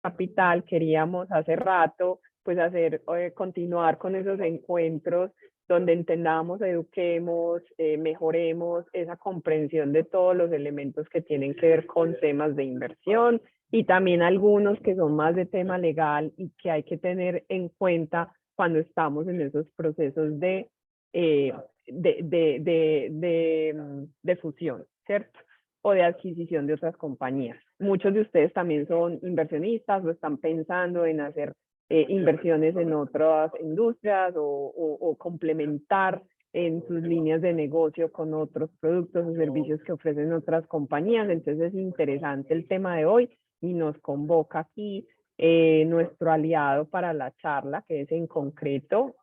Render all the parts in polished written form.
Capital, queríamos hace rato pues continuar con esos encuentros donde entendamos, eduquemos, mejoremos esa comprensión de todos los elementos que tienen que ver con temas de inversión y también algunos que son más de tema legal y que hay que tener en cuenta cuando estamos en esos procesos de fusión, ¿cierto? O de adquisición de otras compañías. Muchos de ustedes también son inversionistas o están pensando en hacer inversiones en otras industrias o complementar en sus líneas de negocio con otros productos o servicios que ofrecen otras compañías. Entonces es interesante el tema de hoy y nos convoca aquí nuestro aliado para la charla, que es En Concreto.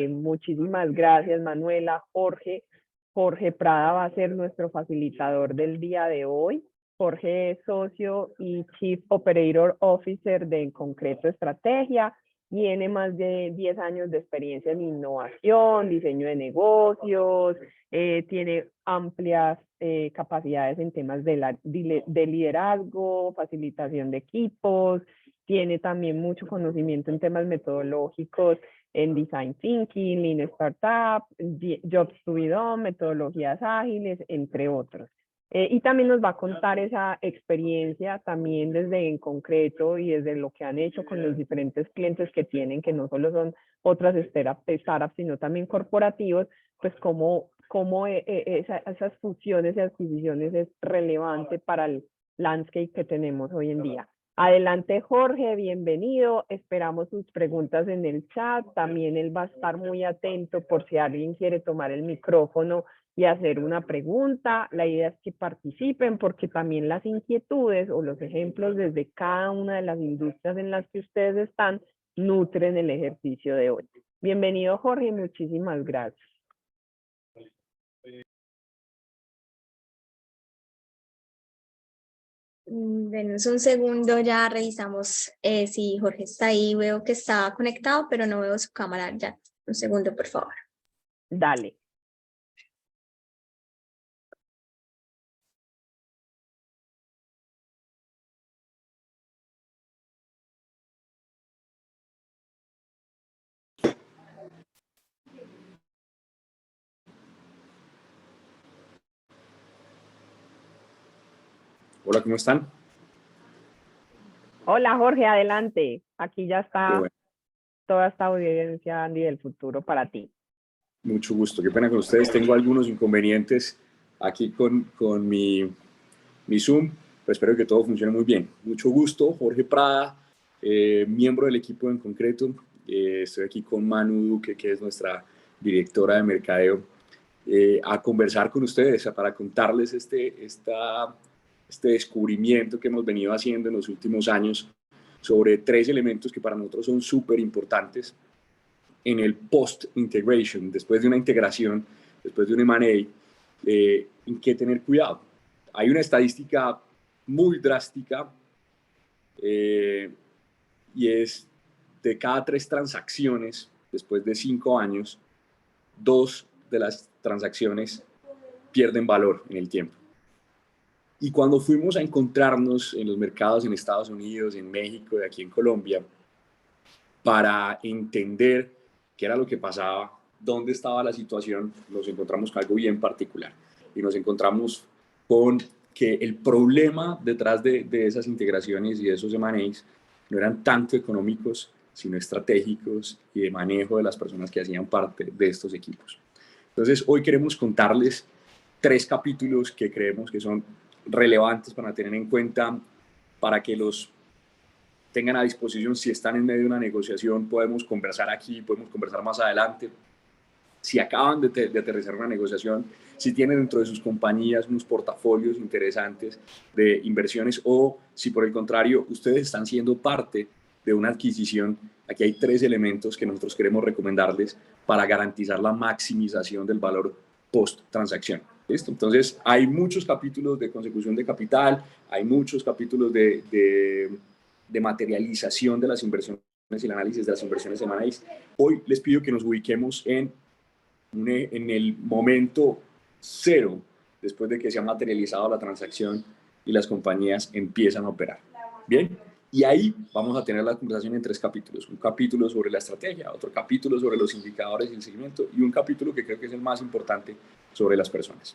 Muchísimas gracias, Manuela, Jorge. Jorge Prada va a ser nuestro facilitador del día de hoy. Jorge es socio y Chief Operator Officer de En Concreto Estrategia. Tiene más de 10 años de experiencia en innovación, diseño de negocios, tiene amplias capacidades en temas de liderazgo, facilitación de equipos, tiene también mucho conocimiento en temas metodológicos en Design Thinking, Lean Startup, Jobs to be Done, metodologías ágiles, entre otros. Y también nos va a contar esa experiencia también desde En Concreto y desde lo que han hecho con los diferentes clientes que tienen, que no solo son otras startups, sino también corporativos, pues cómo esas fusiones y adquisiciones es relevante para el landscape que tenemos hoy en día. Adelante, Jorge, bienvenido. Esperamos sus preguntas en el chat. También él va a estar muy atento por si alguien quiere tomar el micrófono y hacer una pregunta. La idea es que participen porque también las inquietudes o los ejemplos desde cada una de las industrias en las que ustedes están nutren el ejercicio de hoy. Bienvenido, Jorge, y muchísimas gracias. Denos un segundo, ya revisamos si Jorge está ahí. Veo que está conectado, pero no veo su cámara ya. Un segundo, por favor. Dale. Hola, ¿cómo están? Hola, Jorge, adelante. Aquí ya está toda esta audiencia, Andy, del futuro para ti. Mucho gusto, qué pena con ustedes. Tengo algunos inconvenientes aquí con mi Zoom, pero espero que todo funcione muy bien. Mucho gusto, Jorge Prada, miembro del equipo En Concreto. Estoy aquí con Manu Duque, que es nuestra directora de mercadeo, a conversar con ustedes, para contarles este descubrimiento que hemos venido haciendo en los últimos años sobre 3 elementos que para nosotros son súper importantes en el post-integration, después de una integración, después de un M&A, en qué tener cuidado. Hay una estadística muy drástica y es de cada 3 transacciones, después de 5 años, 2 de las transacciones pierden valor en el tiempo. Y cuando fuimos a encontrarnos en los mercados en Estados Unidos, en México y aquí en Colombia, para entender qué era lo que pasaba, dónde estaba la situación, nos encontramos con algo bien particular. Y nos encontramos con que el problema detrás de esas integraciones y de esos M&As no eran tanto económicos, sino estratégicos y de manejo de las personas que hacían parte de estos equipos. Entonces, hoy queremos contarles 3 capítulos que creemos que son relevantes para tener en cuenta, para que los tengan a disposición. Si están en medio de una negociación, podemos conversar aquí, podemos conversar más adelante. Si acaban de aterrizar una negociación, si tienen dentro de sus compañías unos portafolios interesantes de inversiones, o si por el contrario ustedes están siendo parte de una adquisición, aquí hay 3 elementos que nosotros queremos recomendarles para garantizar la maximización del valor post-transacción. ¿Listo? Entonces, hay muchos capítulos de consecución de capital, hay muchos capítulos de materialización de las inversiones y el análisis de las inversiones M&As. Hoy les pido que nos ubiquemos en el momento 0, después de que se ha materializado la transacción y las compañías empiezan a operar. Bien, Y ahí vamos a tener la conversación en 3 capítulos. Un capítulo sobre la estrategia, otro capítulo sobre los indicadores y el seguimiento, y un capítulo que creo que es el más importante sobre las personas.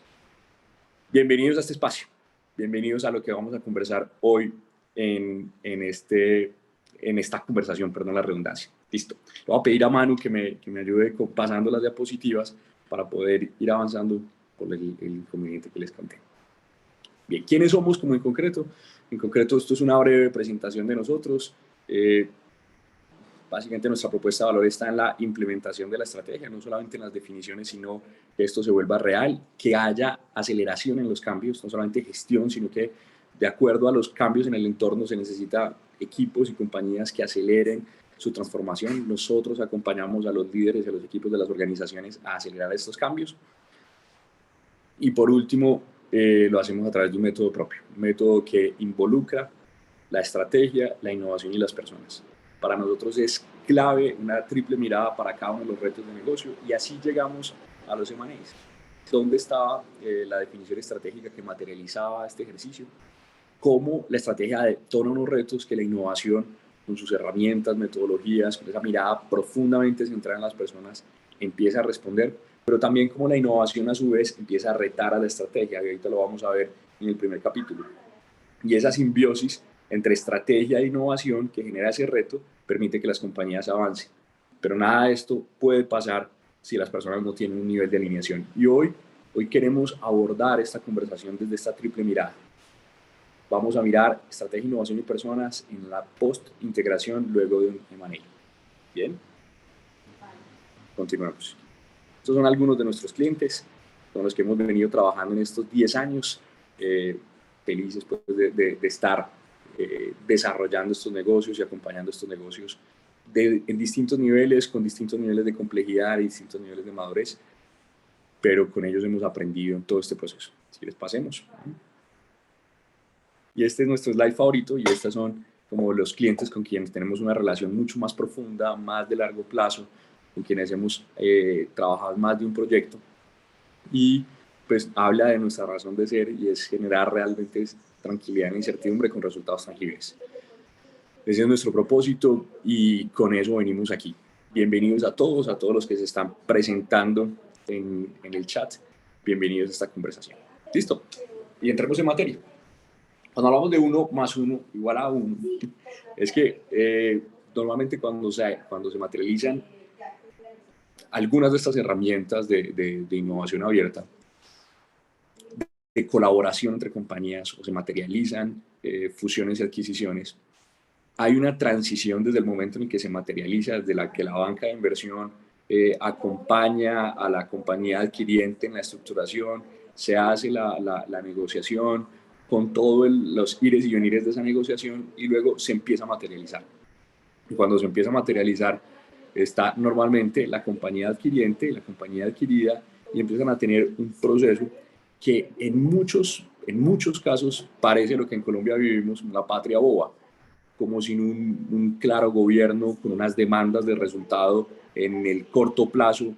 Bienvenidos a este espacio. Bienvenidos a lo que vamos a conversar hoy en esta conversación, perdón la redundancia. Listo. Le voy a pedir a Manu que me ayude pasando las diapositivas para poder ir avanzando por el inconveniente que les conté. Bien, ¿quiénes somos como en concreto? En concreto, esto es una breve presentación de nosotros. Básicamente nuestra propuesta de valor está en la implementación de la estrategia, no solamente en las definiciones, sino que esto se vuelva real, que haya aceleración en los cambios, no solamente gestión, sino que de acuerdo a los cambios en el entorno se necesita equipos y compañías que aceleren su transformación. Nosotros acompañamos a los líderes y a los equipos de las organizaciones a acelerar estos cambios. Y por último, lo hacemos a través de un método propio, un método que involucra la estrategia, la innovación y las personas. Para nosotros es clave una triple mirada para cada uno de los retos de negocio, y así llegamos a los M&As. ¿Dónde estaba la definición estratégica que materializaba este ejercicio? Cómo la estrategia detona unos retos que la innovación, con sus herramientas, metodologías, con esa mirada profundamente centrada en las personas, empieza a responder, pero también cómo la innovación a su vez empieza a retar a la estrategia, y ahorita lo vamos a ver en el primer capítulo. Y esa simbiosis entre estrategia e innovación que genera ese reto permite que las compañías avancen. Pero nada de esto puede pasar si las personas no tienen un nivel de alineación. Y hoy queremos abordar esta conversación desde esta triple mirada. Vamos a mirar estrategia, innovación y personas en la post-integración luego de un M&A. Bien, continuamos. Estos son algunos de nuestros clientes con los que hemos venido trabajando en estos 10 años. Felices pues, de estar desarrollando estos negocios y acompañando estos negocios en distintos niveles, con distintos niveles de complejidad y distintos niveles de madurez, pero con ellos hemos aprendido en todo este proceso. Si les pasemos. Y este es nuestro slide favorito, y estos son como los clientes con quienes tenemos una relación mucho más profunda, más de largo plazo, con quienes hemos trabajado más de un proyecto, y pues habla de nuestra razón de ser, y es generar realmente tranquilidad e incertidumbre con resultados tangibles. Ese es nuestro propósito y con eso venimos aquí. Bienvenidos a todos los que se están presentando en el chat. Bienvenidos a esta conversación. Listo. Y entremos en materia. Cuando hablamos de 1 más 1 igual a 1, es que normalmente cuando se materializan algunas de estas herramientas de innovación abierta, de colaboración entre compañías, o se materializan fusiones y adquisiciones, hay una transición desde el momento en el que se materializa, desde la que la banca de inversión acompaña a la compañía adquiriente en la estructuración, se hace la negociación con todos los ires y venires de esa negociación, y luego se empieza a materializar. Y cuando se empieza a materializar, está normalmente la compañía adquiriente y la compañía adquirida, y empiezan a tener un proceso que en muchos casos parece lo que en Colombia vivimos, la patria boba, como sin un claro gobierno, con unas demandas de resultado en el corto plazo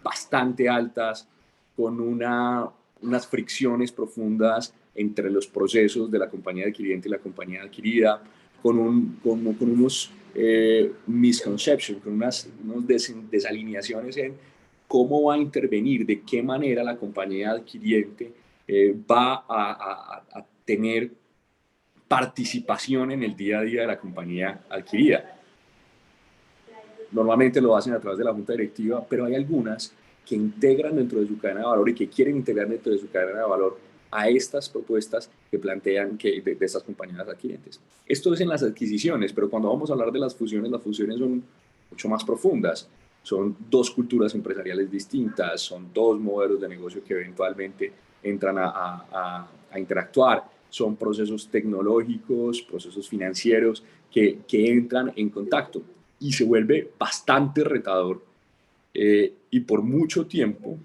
bastante altas, con unas fricciones profundas entre los procesos de la compañía adquiriente y la compañía adquirida, con unos misconceptions, con unas desalineaciones en cómo va a intervenir, de qué manera la compañía adquiriente va a tener participación en el día a día de la compañía adquirida. Normalmente lo hacen a través de la junta directiva, pero hay algunas que integran dentro de su cadena de valor y que quieren integrar dentro de su cadena de valor a estas propuestas que plantean de estas compañías adquirientes. Esto es en las adquisiciones, pero cuando vamos a hablar de las fusiones son mucho más profundas. Son 2 culturas empresariales distintas, son 2 modelos de negocio que eventualmente entran a interactuar, son procesos tecnológicos, procesos financieros que entran en contacto, y se vuelve bastante retador, y por mucho tiempo,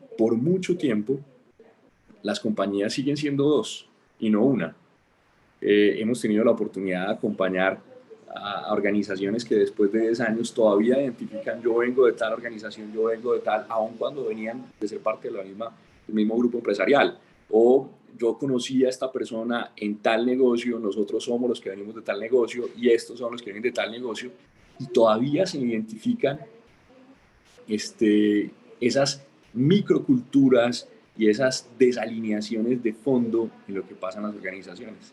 las compañías siguen siendo 2 y no una. Hemos tenido la oportunidad de acompañar a organizaciones que después de 10 años todavía identifican: yo vengo de tal organización, yo vengo de tal, aun cuando venían de ser parte de del mismo grupo empresarial, o yo conocí a esta persona en tal negocio, nosotros somos los que venimos de tal negocio y estos son los que vienen de tal negocio, y todavía se identifican esas microculturas y esas desalineaciones de fondo en lo que pasa en las organizaciones,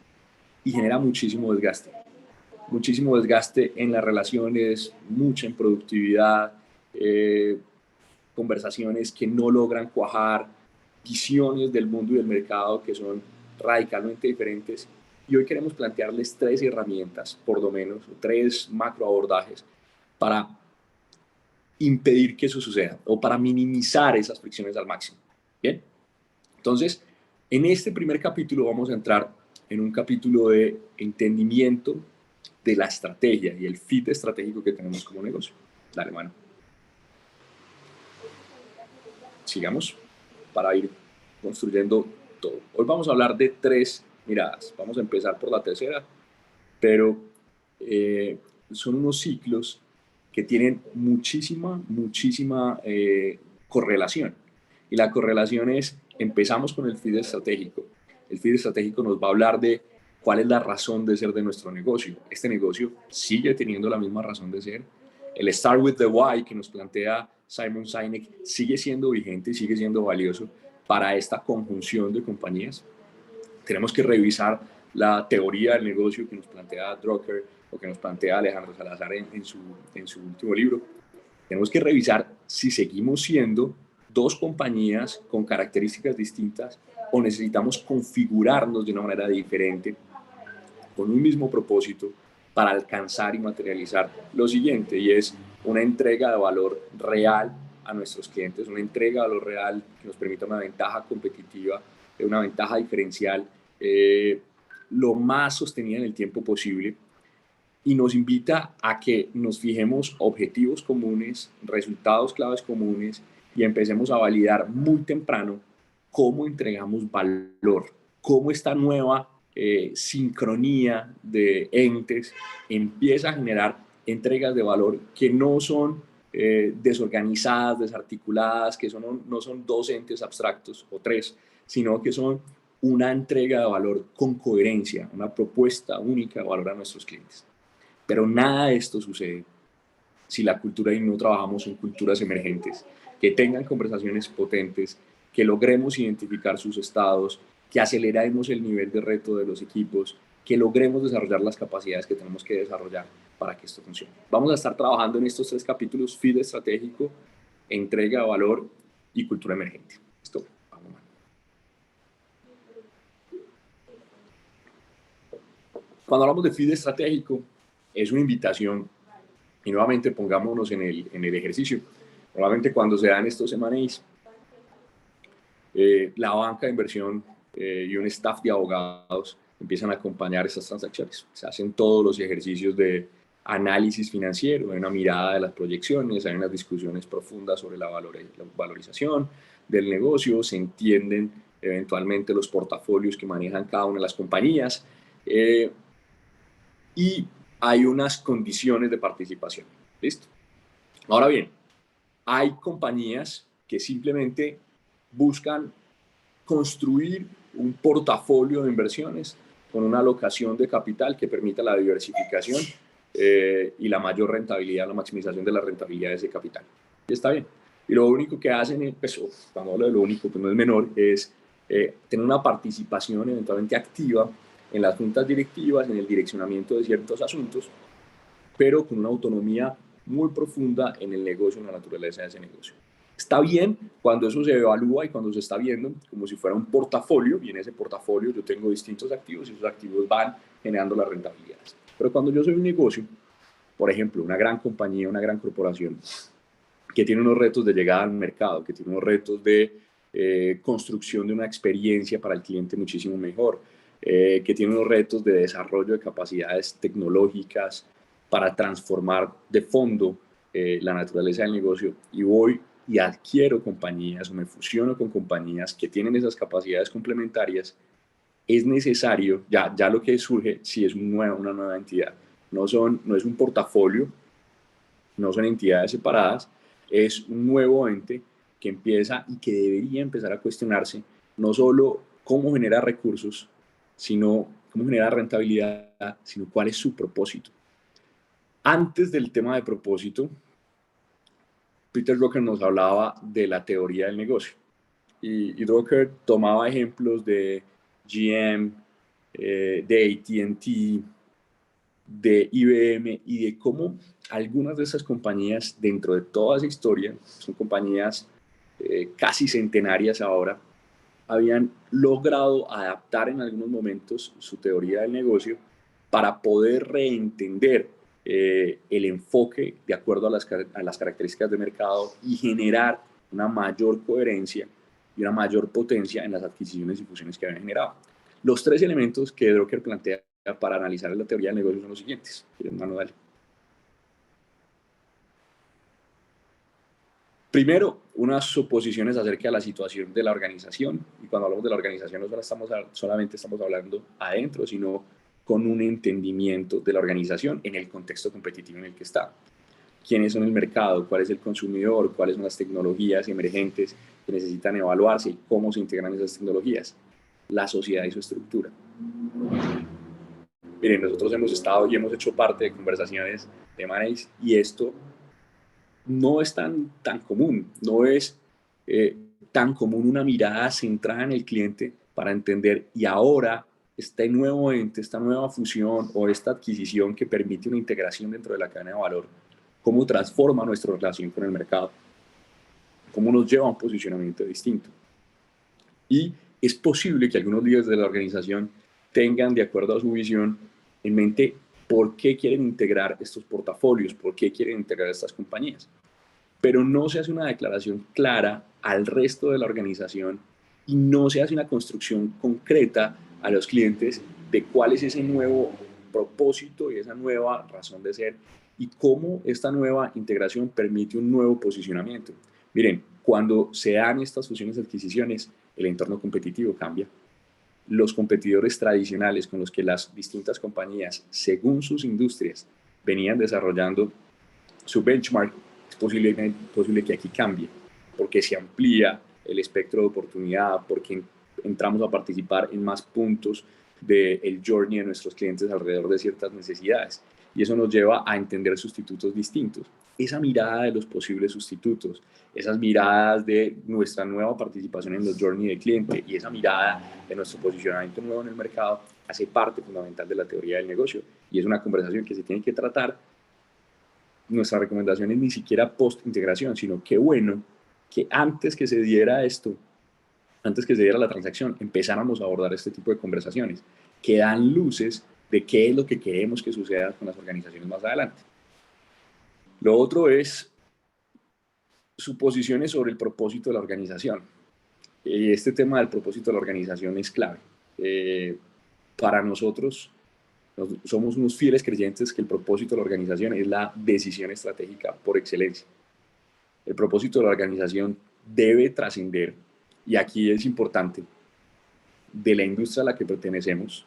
y genera muchísimo desgaste en las relaciones, mucha improductividad, conversaciones que no logran cuajar, visiones del mundo y del mercado que son radicalmente diferentes. Y hoy queremos plantearles 3 herramientas, por lo menos, 3 macro abordajes para impedir que eso suceda o para minimizar esas fricciones al máximo. Bien, entonces, en este primer capítulo vamos a entrar en un capítulo de entendimiento de la estrategia y el fit estratégico que tenemos como negocio. Dale, mano. Sigamos para ir construyendo todo. Hoy vamos a hablar de 3 miradas. Vamos a empezar por la tercera, pero son unos ciclos que tienen muchísima correlación. Y la correlación es, empezamos con el feed estratégico. El feed estratégico nos va a hablar de cuál es la razón de ser de nuestro negocio. Este negocio sigue teniendo la misma razón de ser. El Start with the Why que nos plantea Simon Sinek sigue siendo vigente y sigue siendo valioso para esta conjunción de compañías. Tenemos que revisar la teoría del negocio que nos plantea Drucker o que nos plantea Alejandro Salazar en su último libro. Tenemos que revisar si seguimos siendo 2 compañías con características distintas o necesitamos configurarnos de una manera diferente con un mismo propósito para alcanzar y materializar lo siguiente, y es una entrega de valor real a nuestros clientes, una entrega de valor real que nos permita una ventaja competitiva, una ventaja diferencial, lo más sostenida en el tiempo posible, y nos invita a que nos fijemos objetivos comunes, resultados claves comunes, y empecemos a validar muy temprano cómo entregamos valor, cómo esta nueva sincronía de entes empieza a generar entregas de valor que no son desorganizadas, desarticuladas, que no son 2 entes abstractos o 3, sino que son una entrega de valor con coherencia, una propuesta única de valor a nuestros clientes. Pero nada de esto sucede si la cultura y no trabajamos en culturas emergentes, que tengan conversaciones potentes, que logremos identificar sus estados, que aceleremos el nivel de reto de los equipos, que logremos desarrollar las capacidades que tenemos que desarrollar para que esto funcione. Vamos a estar trabajando en estos 3 capítulos: feed estratégico, entrega de valor y cultura emergente. Listo, vamos. Cuando hablamos de feed estratégico, es una invitación, y nuevamente pongámonos en el ejercicio. Normalmente cuando se dan estos M&As, la banca de inversión y un staff de abogados empiezan a acompañar estas transacciones. Se hacen todos los ejercicios de análisis financiero, hay una mirada de las proyecciones, hay unas discusiones profundas sobre la valorización del negocio, se entienden eventualmente los portafolios que manejan cada una de las compañías, y hay unas condiciones de participación. ¿Listo? Ahora bien, hay compañías que simplemente buscan construir un portafolio de inversiones con una alocación de capital que permita la diversificación y la mayor rentabilidad, la maximización de la rentabilidad de ese capital. Y está bien. Y lo único que hacen, pues, cuando hablo de lo único, pues no es menor, es tener una participación eventualmente activa en las juntas directivas, en el direccionamiento de ciertos asuntos, pero con una autonomía muy profunda en el negocio, en la naturaleza de ese negocio. Está bien cuando eso se evalúa y cuando se está viendo como si fuera un portafolio, y en ese portafolio yo tengo distintos activos y esos activos van generando las rentabilidades. Pero cuando yo soy un negocio, por ejemplo, una gran compañía, una gran corporación, que tiene unos retos de llegada al mercado, que tiene unos retos de construcción de una experiencia para el cliente muchísimo mejor, que tiene unos retos de desarrollo de capacidades tecnológicas para transformar de fondo la naturaleza del negocio, y voy y adquiero compañías o me fusiono con compañías que tienen esas capacidades complementarias, es necesario, ya lo que surge, si es una nueva entidad, no es un portafolio, no son entidades separadas, es un nuevo ente que empieza y que debería empezar a cuestionarse no solo cómo genera recursos, sino cómo genera rentabilidad, sino cuál es su propósito. Antes del tema de propósito, Peter Drucker nos hablaba de la teoría del negocio. Y Drucker tomaba ejemplos de GM, de AT&T, de IBM y de cómo algunas de esas compañías, dentro de toda esa historia, son compañías casi centenarias ahora, habían logrado adaptar en algunos momentos su teoría del negocio para poder reentender el enfoque de acuerdo a las características de mercado y generar una mayor coherencia y una mayor potencia en las adquisiciones y fusiones que habían generado. Los tres elementos que Drucker plantea para analizar la teoría del negocio son los siguientes. Mano, dale. Primero, unas suposiciones acerca de la situación de la organización, y cuando hablamos de la organización no solamente estamos hablando adentro, sino con un entendimiento de la organización en el contexto competitivo en el que está. ¿Quiénes son el mercado? ¿Cuál es el consumidor? ¿Cuáles son las tecnologías emergentes que necesitan evaluarse? ¿Y cómo se integran esas tecnologías? La sociedad y su estructura. Miren, nosotros hemos estado y hemos hecho parte de conversaciones de M&As y esto no es tan común, no es tan común una mirada centrada en el cliente para entender y ahora este nuevo ente, esta nueva fusión o esta adquisición que permite una integración dentro de la cadena de valor, cómo transforma nuestra relación con el mercado, cómo nos lleva a un posicionamiento distinto. Y es posible que algunos líderes de la organización tengan, de acuerdo a su visión, en mente por qué quieren integrar estos portafolios, por qué quieren integrar estas compañías. Pero no se hace una declaración clara al resto de la organización y no se hace una construcción concreta a los clientes de cuál es ese nuevo propósito y esa nueva razón de ser y cómo esta nueva integración permite un nuevo posicionamiento. Miren, cuando se dan estas fusiones y adquisiciones, el entorno competitivo cambia. Los competidores tradicionales con los que las distintas compañías, según sus industrias, venían desarrollando su benchmark, es posible que aquí cambie, porque se amplía el espectro de oportunidad, porque entramos a participar en más puntos del journey de nuestros clientes alrededor de ciertas necesidades. Y eso nos lleva a entender sustitutos distintos. Esa mirada de los posibles sustitutos, esas miradas de nuestra nueva participación en los journey del cliente y esa mirada de nuestro posicionamiento nuevo en el mercado hace parte fundamental de la teoría del negocio y es una conversación que se tiene que tratar. Nuestra recomendación es ni siquiera post-integración, sino qué bueno que antes que se diera esto, antes que se diera la transacción, empezáramos a abordar este tipo de conversaciones que dan luces de qué es lo que queremos que suceda con las organizaciones más adelante. Lo otro es suposiciones sobre el propósito de la organización. Y este tema del propósito de la organización es clave. Para nosotros, somos unos fieles creyentes que el propósito de la organización es la decisión estratégica por excelencia. El propósito de la organización debe trascender, y aquí es importante, de la industria a la que pertenecemos,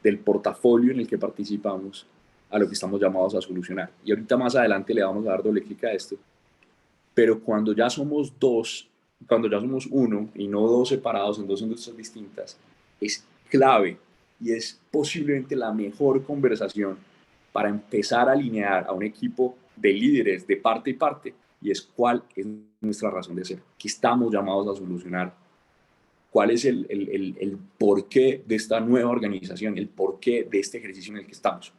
del portafolio en el que participamos, a lo que estamos llamados a solucionar. Y ahorita más adelante le vamos a dar doble clic a esto. Pero cuando ya somos dos, cuando ya somos uno y no dos separados en dos industrias distintas, es clave y es posiblemente la mejor conversación para empezar a alinear a un equipo de líderes de parte y parte, y es cuál es nuestra razón de ser, qué estamos llamados a solucionar, cuál es el porqué de esta nueva organización, el porqué de este ejercicio en el que estamos.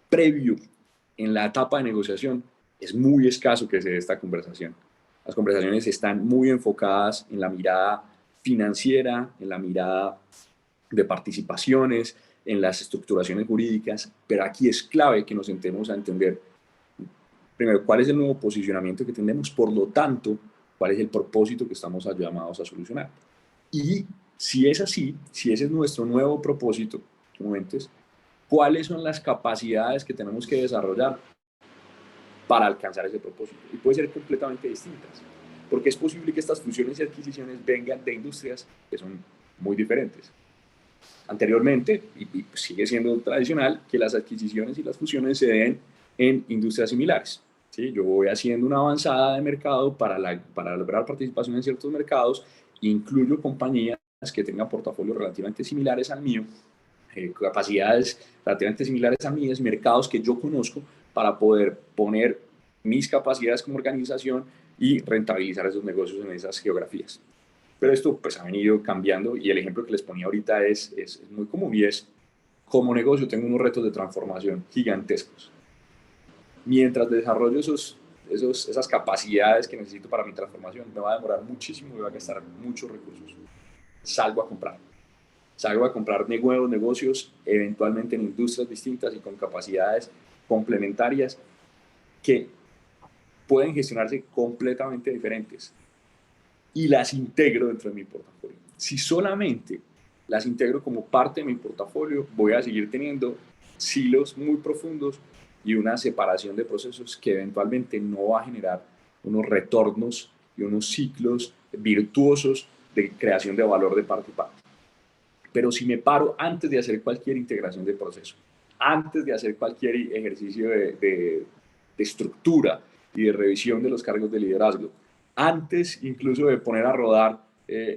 Previo, en la etapa de negociación, es muy escaso que se dé esta conversación. Las conversaciones están muy enfocadas en la mirada financiera, en la mirada de participaciones, en las estructuraciones jurídicas, pero aquí es clave que nos sentemos a entender, primero, cuál es el nuevo posicionamiento que tenemos, por lo tanto, cuál es el propósito que estamos llamados a solucionar. Y si es así, si ese es nuestro nuevo propósito, ¿cuáles son las capacidades que tenemos que desarrollar para alcanzar ese propósito? Y puede ser completamente distintas, porque es posible que estas fusiones y adquisiciones vengan de industrias que son muy diferentes. Anteriormente, y sigue siendo tradicional, que las adquisiciones y las fusiones se den en industrias similares. ¿Sí? Yo voy haciendo una avanzada de mercado para lograr participación en ciertos mercados, incluyo compañías que tengan portafolios relativamente similares al mío, capacidades relativamente similares a mías, mercados que yo conozco para poder poner mis capacidades como organización y rentabilizar esos negocios en esas geografías. Pero esto pues ha venido cambiando y el ejemplo que les ponía ahorita es muy común y es, como negocio tengo unos retos de transformación gigantescos. Mientras desarrollo esas capacidades que necesito para mi transformación, me va a demorar muchísimo y va a gastar muchos recursos. Salgo a comprar nuevos negocios, eventualmente en industrias distintas y con capacidades complementarias que pueden gestionarse completamente diferentes y las integro dentro de mi portafolio. Si solamente las integro como parte de mi portafolio, voy a seguir teniendo silos muy profundos y una separación de procesos que eventualmente no va a generar unos retornos y unos ciclos virtuosos de creación de valor de parte y parte. Pero si me paro antes de hacer cualquier integración de proceso, antes de hacer cualquier ejercicio de estructura y de revisión de los cargos de liderazgo, antes incluso de poner a rodar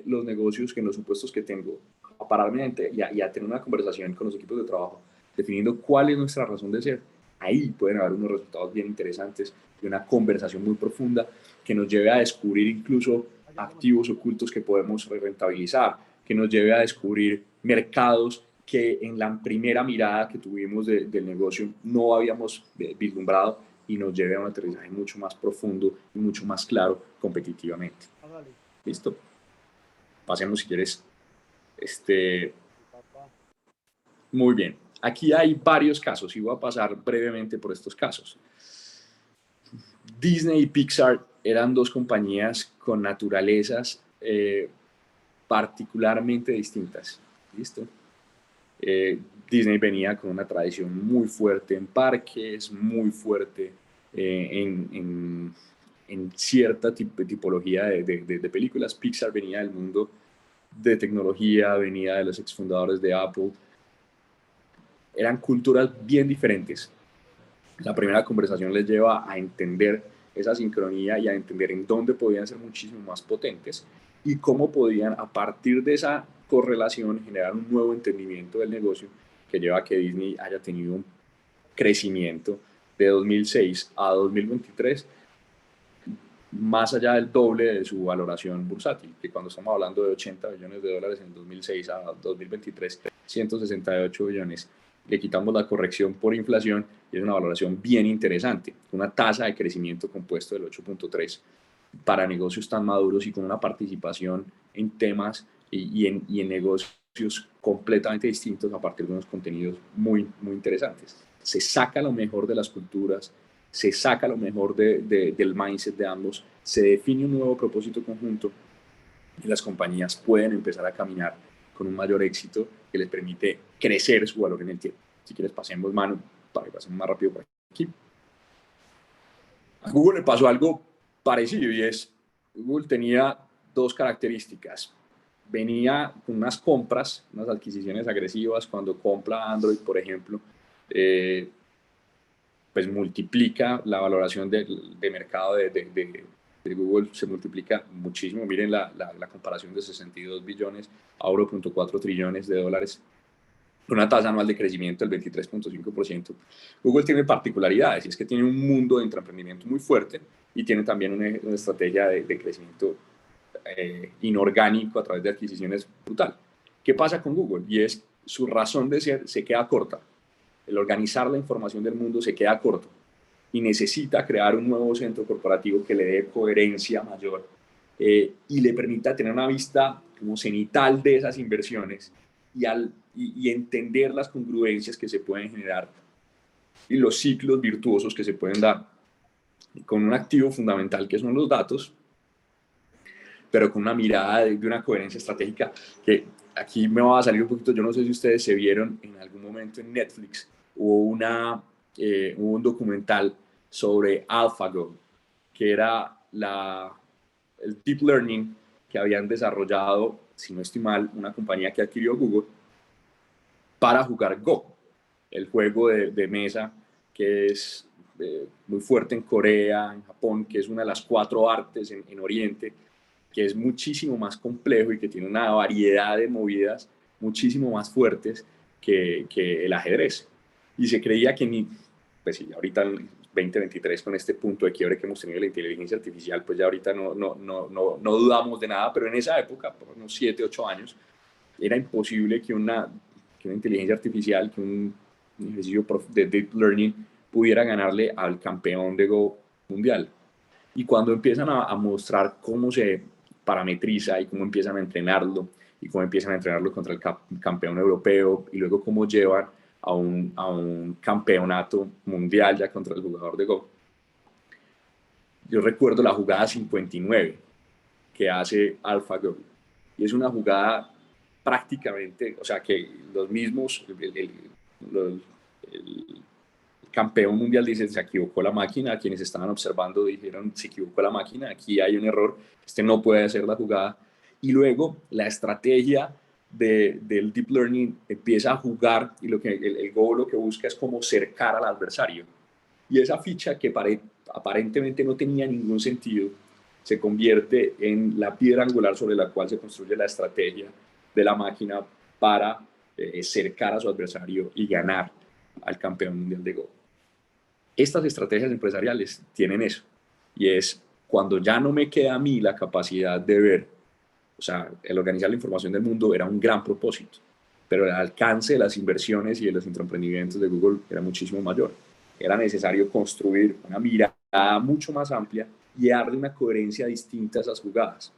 los negocios que en los supuestos que tengo, a pararme y a tener una conversación con los equipos de trabajo, definiendo cuál es nuestra razón de ser, ahí pueden haber unos resultados bien interesantes y una conversación muy profunda que nos lleve a descubrir incluso activos ocultos que podemos rentabilizar, que nos lleve a descubrir mercados que en la primera mirada que tuvimos del negocio no habíamos vislumbrado y nos lleve a un aterrizaje mucho más profundo y mucho más claro competitivamente. ¿Listo? Pasemos si quieres. Muy bien. Aquí hay varios casos y voy a pasar brevemente por estos casos. Disney y Pixar eran dos compañías con naturalezas particularmente distintas. ¿Listo? Disney venía con una tradición muy fuerte en parques, muy fuerte en cierta tipología de películas. Pixar venía del mundo de tecnología, venía de los exfundadores de Apple. Eran culturas bien diferentes. La primera conversación les lleva a entender esa sincronía y a entender en dónde podían ser muchísimo más potentes y cómo podían, a partir de esa correlación, generar un nuevo entendimiento del negocio que lleva a que Disney haya tenido un crecimiento de 2006 a 2023 más allá del doble de su valoración bursátil, que cuando estamos hablando de 80 billones de dólares en 2006 a 2023, 168 billones, le quitamos la corrección por inflación y es una valoración bien interesante, una tasa de crecimiento compuesto del 8.3 para negocios tan maduros y con una participación en temas y en negocios completamente distintos a partir de unos contenidos muy, muy interesantes. Se saca lo mejor de las culturas, se saca lo mejor del mindset de ambos, se define un nuevo propósito conjunto y las compañías pueden empezar a caminar con un mayor éxito que les permite crecer su valor en el tiempo. Si quieres, pasemos mano para que pasemos más rápido por aquí. A Google le pasó algo parecido y es, Google tenía dos características. Venía con unas compras, unas adquisiciones agresivas. Cuando compra Android, por ejemplo, pues multiplica la valoración de mercado de Google, se multiplica muchísimo. Miren la comparación de 62 billones a 1.4 trillones de dólares, una tasa anual de crecimiento del 23.5%. Google tiene particularidades y es que tiene un mundo de intraemprendimiento muy fuerte y tiene también una estrategia de crecimiento inorgánico a través de adquisiciones brutal. ¿Qué pasa con Google? Y es su razón de ser se queda corta. El organizar la información del mundo se queda corto y necesita crear un nuevo centro corporativo que le dé coherencia mayor y le permita tener una vista como cenital de esas inversiones y entender las congruencias que se pueden generar y los ciclos virtuosos que se pueden dar con un activo fundamental que son los datos, pero con una mirada de una coherencia estratégica que aquí me va a salir un poquito. Yo no sé si ustedes se vieron en algún momento en Netflix, hubo un documental sobre AlphaGo, que era el deep learning que habían desarrollado, si no estoy mal, una compañía que adquirió Google para jugar Go, el juego de mesa que es muy fuerte en Corea, en Japón, que es una de las 4 artes en Oriente, que es muchísimo más complejo y que tiene una variedad de movidas muchísimo más fuertes que el ajedrez. Y se creía que pues sí, ahorita en 2023 con este punto de quiebre que hemos tenido de la inteligencia artificial, pues ya ahorita no dudamos de nada, pero en esa época, por unos 7, 8 años, era imposible que una inteligencia artificial, que un ejercicio de deep learning pudiera ganarle al campeón de Go mundial. Y cuando empiezan a mostrar cómo se parametriza y cómo empiezan a entrenarlo, y cómo empiezan a entrenarlo contra el campeón europeo, y luego cómo llevan a un campeonato mundial ya contra el jugador de Go. Yo recuerdo la jugada 59 que hace AlphaGo, y es una jugada prácticamente, o sea, que los mismos, el campeón mundial dice, se equivocó la máquina, quienes estaban observando dijeron, se equivocó la máquina, aquí hay un error, no puede hacer la jugada. Y luego la estrategia del deep learning empieza a jugar, y el Go lo que busca es como cercar al adversario. Y esa ficha que aparentemente no tenía ningún sentido, se convierte en la piedra angular sobre la cual se construye la estrategia de la máquina para cercar a su adversario y ganar al campeón mundial de Go. Estas estrategias empresariales tienen eso, y es cuando ya no me queda a mí la capacidad de ver, o sea, el organizar la información del mundo era un gran propósito, pero el alcance de las inversiones y de los intraemprendimientos de Google era muchísimo mayor. Era necesario construir una mirada mucho más amplia y darle una coherencia distinta a esas jugadas,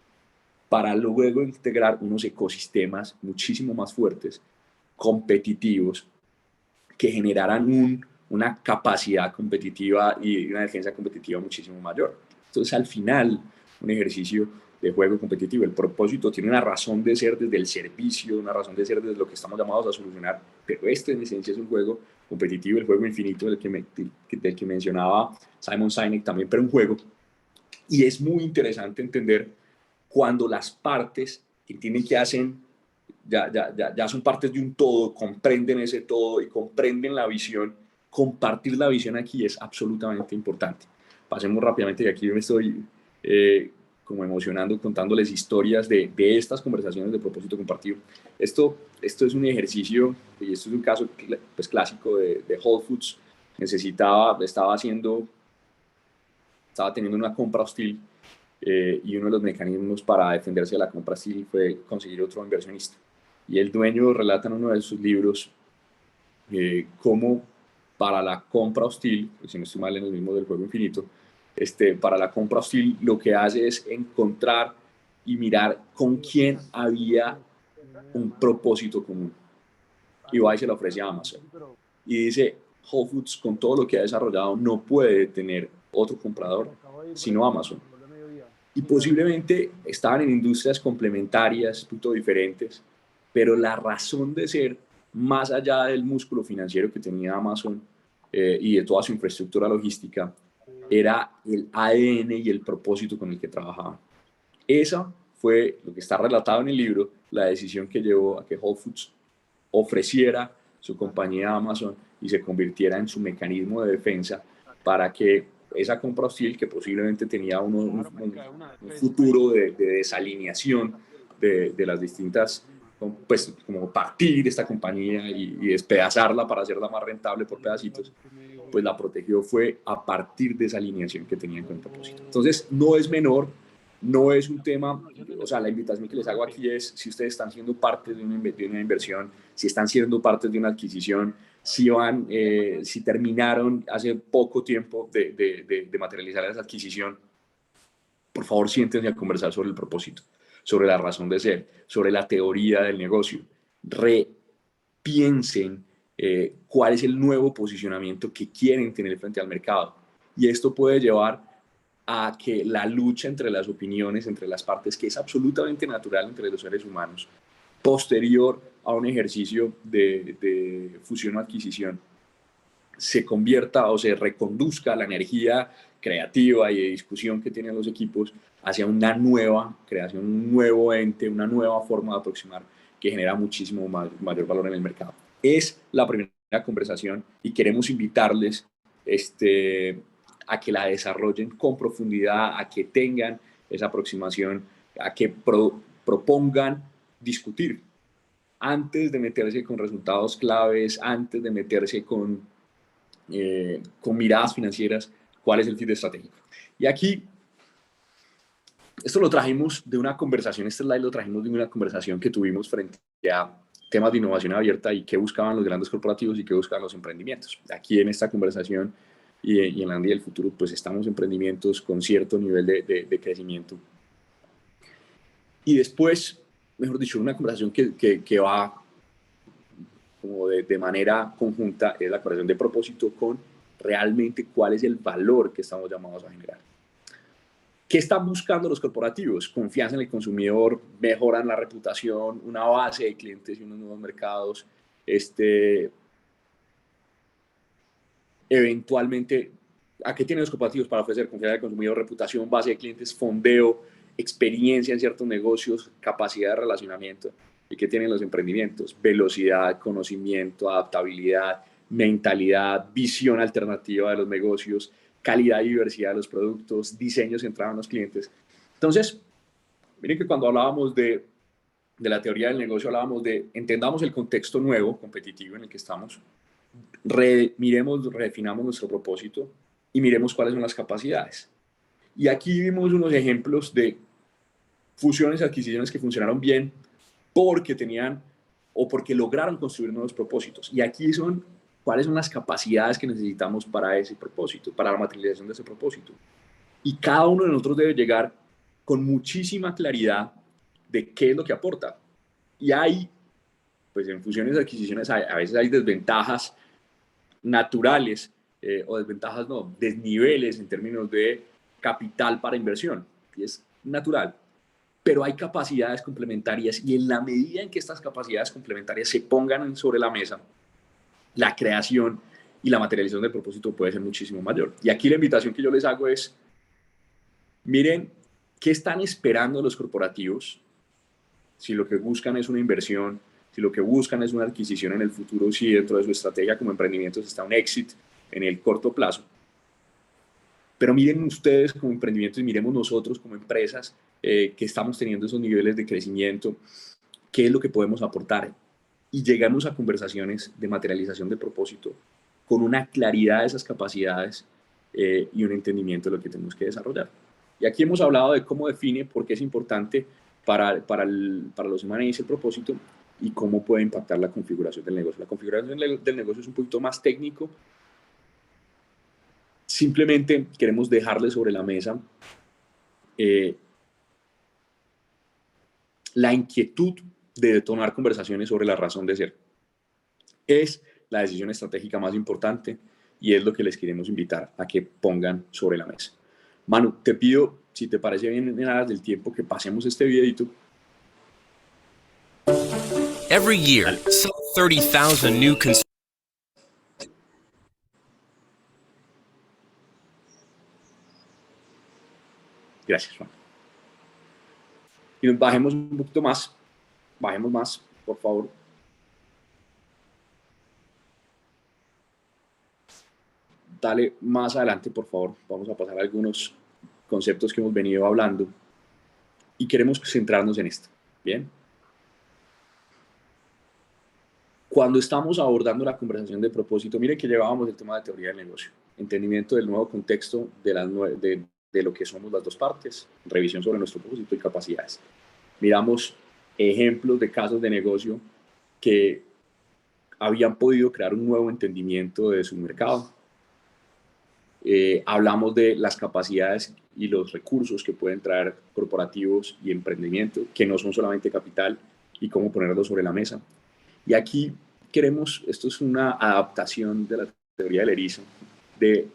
para luego integrar unos ecosistemas muchísimo más fuertes, competitivos, que generaran una capacidad competitiva y una defensa competitiva muchísimo mayor. Entonces, al final, un ejercicio de juego competitivo, el propósito tiene una razón de ser desde el servicio, una razón de ser desde lo que estamos llamados a solucionar, pero en esencia es un juego competitivo, el juego infinito del que mencionaba Simon Sinek también, pero un juego. Y es muy interesante entender cuando las partes entienden que hacen, ya son partes de un todo, comprenden ese todo y comprenden la visión. Compartir la visión aquí es absolutamente importante. Pasemos rápidamente, que aquí me estoy como emocionando contándoles historias de estas conversaciones de propósito compartido. Esto es un ejercicio, y esto es un caso pues, clásico de Whole Foods. Estaba teniendo una compra hostil, y uno de los mecanismos para defenderse de la compra hostil fue conseguir otro inversionista. Y el dueño relata en uno de sus libros cómo para la compra hostil, pues si no estoy mal en el mismo del juego infinito, para la compra hostil lo que hace es encontrar y mirar con quién había un propósito común. Y va y se lo ofrece a Amazon. Y dice, Whole Foods, con todo lo que ha desarrollado, no puede tener otro comprador sino Amazon. Y posiblemente estaban en industrias complementarias, punto diferentes, pero la razón de ser, más allá del músculo financiero que tenía Amazon y de toda su infraestructura logística, era el ADN y el propósito con el que trabajaban. Esa fue, lo que está relatado en el libro, la decisión que llevó a que Whole Foods ofreciera su compañía a Amazon y se convirtiera en su mecanismo de defensa para que esa compra hostil, que posiblemente tenía un futuro de desalineación de las distintas, pues como partir esta compañía y despedazarla para hacerla más rentable por pedacitos, pues la protegió fue a partir de esa alineación que tenían con el propósito. Entonces, no es menor, no es un tema, o sea, la invitación que les hago aquí es, si ustedes están siendo parte de una inversión, si están siendo parte de una adquisición, si terminaron hace poco tiempo de materializar esa adquisición, por favor siéntense a conversar sobre el propósito, sobre la razón de ser, sobre la teoría del negocio. Repiensen cuál es el nuevo posicionamiento que quieren tener frente al mercado. Y esto puede llevar a que la lucha entre las opiniones, entre las partes, que es absolutamente natural entre los seres humanos, posterior a un ejercicio de fusión o adquisición, se convierta o se reconduzca la energía creativa y de discusión que tienen los equipos hacia una nueva creación, un nuevo ente, una nueva forma de aproximar que genera muchísimo mayor valor en el mercado. Es la primera conversación y queremos invitarles a que la desarrollen con profundidad, a que tengan esa aproximación a que propongan discutir antes de meterse con resultados claves, antes de meterse con miradas financieras, cuál es el fit estratégico. Y aquí, esto lo trajimos de una conversación, este slide lo trajimos de una conversación que tuvimos frente a temas de innovación abierta y qué buscaban los grandes corporativos y qué buscaban los emprendimientos. Aquí en esta conversación y en la Andy del futuro, pues estamos emprendimientos con cierto nivel de crecimiento. Y después, mejor dicho, una conversación que va como de manera conjunta es la correlación de propósito con realmente cuál es el valor que estamos llamados a generar. ¿Qué están buscando los corporativos? Confianza en el consumidor, mejoran la reputación, una base de clientes y unos nuevos mercados, eventualmente, ¿a qué tienen los corporativos para ofrecer? Confianza en el consumidor, reputación, base de clientes, fondeo, experiencia en ciertos negocios, capacidad de relacionamiento. ¿Y qué tienen los emprendimientos? Velocidad, conocimiento, adaptabilidad, mentalidad, visión alternativa de los negocios, calidad y diversidad de los productos, diseño centrado en los clientes. Entonces, miren que cuando hablábamos de la teoría del negocio, hablábamos de entendamos el contexto nuevo, competitivo en el que estamos, redefinamos nuestro propósito y miremos cuáles son las capacidades. Y aquí vimos unos ejemplos de fusiones y adquisiciones que funcionaron bien porque tenían o porque lograron construir nuevos propósitos. Y aquí son cuáles son las capacidades que necesitamos para ese propósito, para la materialización de ese propósito. Y cada uno de nosotros debe llegar con muchísima claridad de qué es lo que aporta. Y hay, pues en fusiones y adquisiciones, a veces hay desventajas naturales o desventajas, no, desniveles en términos de capital para inversión. Y es natural. Pero hay capacidades complementarias y en la medida en que estas capacidades complementarias se pongan sobre la mesa, la creación y la materialización del propósito puede ser muchísimo mayor. Y aquí la invitación que yo les hago es, miren, ¿qué están esperando los corporativos? Si lo que buscan es una inversión, si lo que buscan es una adquisición en el futuro, si dentro de su estrategia como emprendimientos está un exit en el corto plazo. Pero miren ustedes como emprendimientos y miremos nosotros como empresas que estamos teniendo esos niveles de crecimiento, qué es lo que podemos aportar. Y llegamos a conversaciones de materialización de propósito con una claridad de esas capacidades y un entendimiento de lo que tenemos que desarrollar. Y aquí hemos hablado de cómo define por qué es importante para los M&As el propósito y cómo puede impactar la configuración del negocio. La configuración del negocio es un poquito más técnico. Simplemente queremos dejarle sobre la mesa la inquietud de detonar conversaciones sobre la razón de ser. Es la decisión estratégica más importante y es lo que les queremos invitar a que pongan sobre la mesa. Manu, te pido, si te parece bien en aras del tiempo, que pasemos este videito. Every year, some 30,000 new consumers. Gracias, Juan. Y bajemos un poquito más. Bajemos más, por favor. Dale más adelante, por favor. Vamos a pasar a algunos conceptos que hemos venido hablando y queremos centrarnos en esto. Bien. Cuando estamos abordando la conversación de propósito, miren que llevábamos el tema de teoría del negocio, entendimiento del nuevo contexto de lo que somos las dos partes, revisión sobre nuestro propósito y capacidades. Miramos ejemplos de casos de negocio que habían podido crear un nuevo entendimiento de su mercado. Hablamos de las capacidades y los recursos que pueden traer corporativos y emprendimiento, que no son solamente capital, y cómo ponerlos sobre la mesa. Y aquí esto es una adaptación de la teoría del erizo, de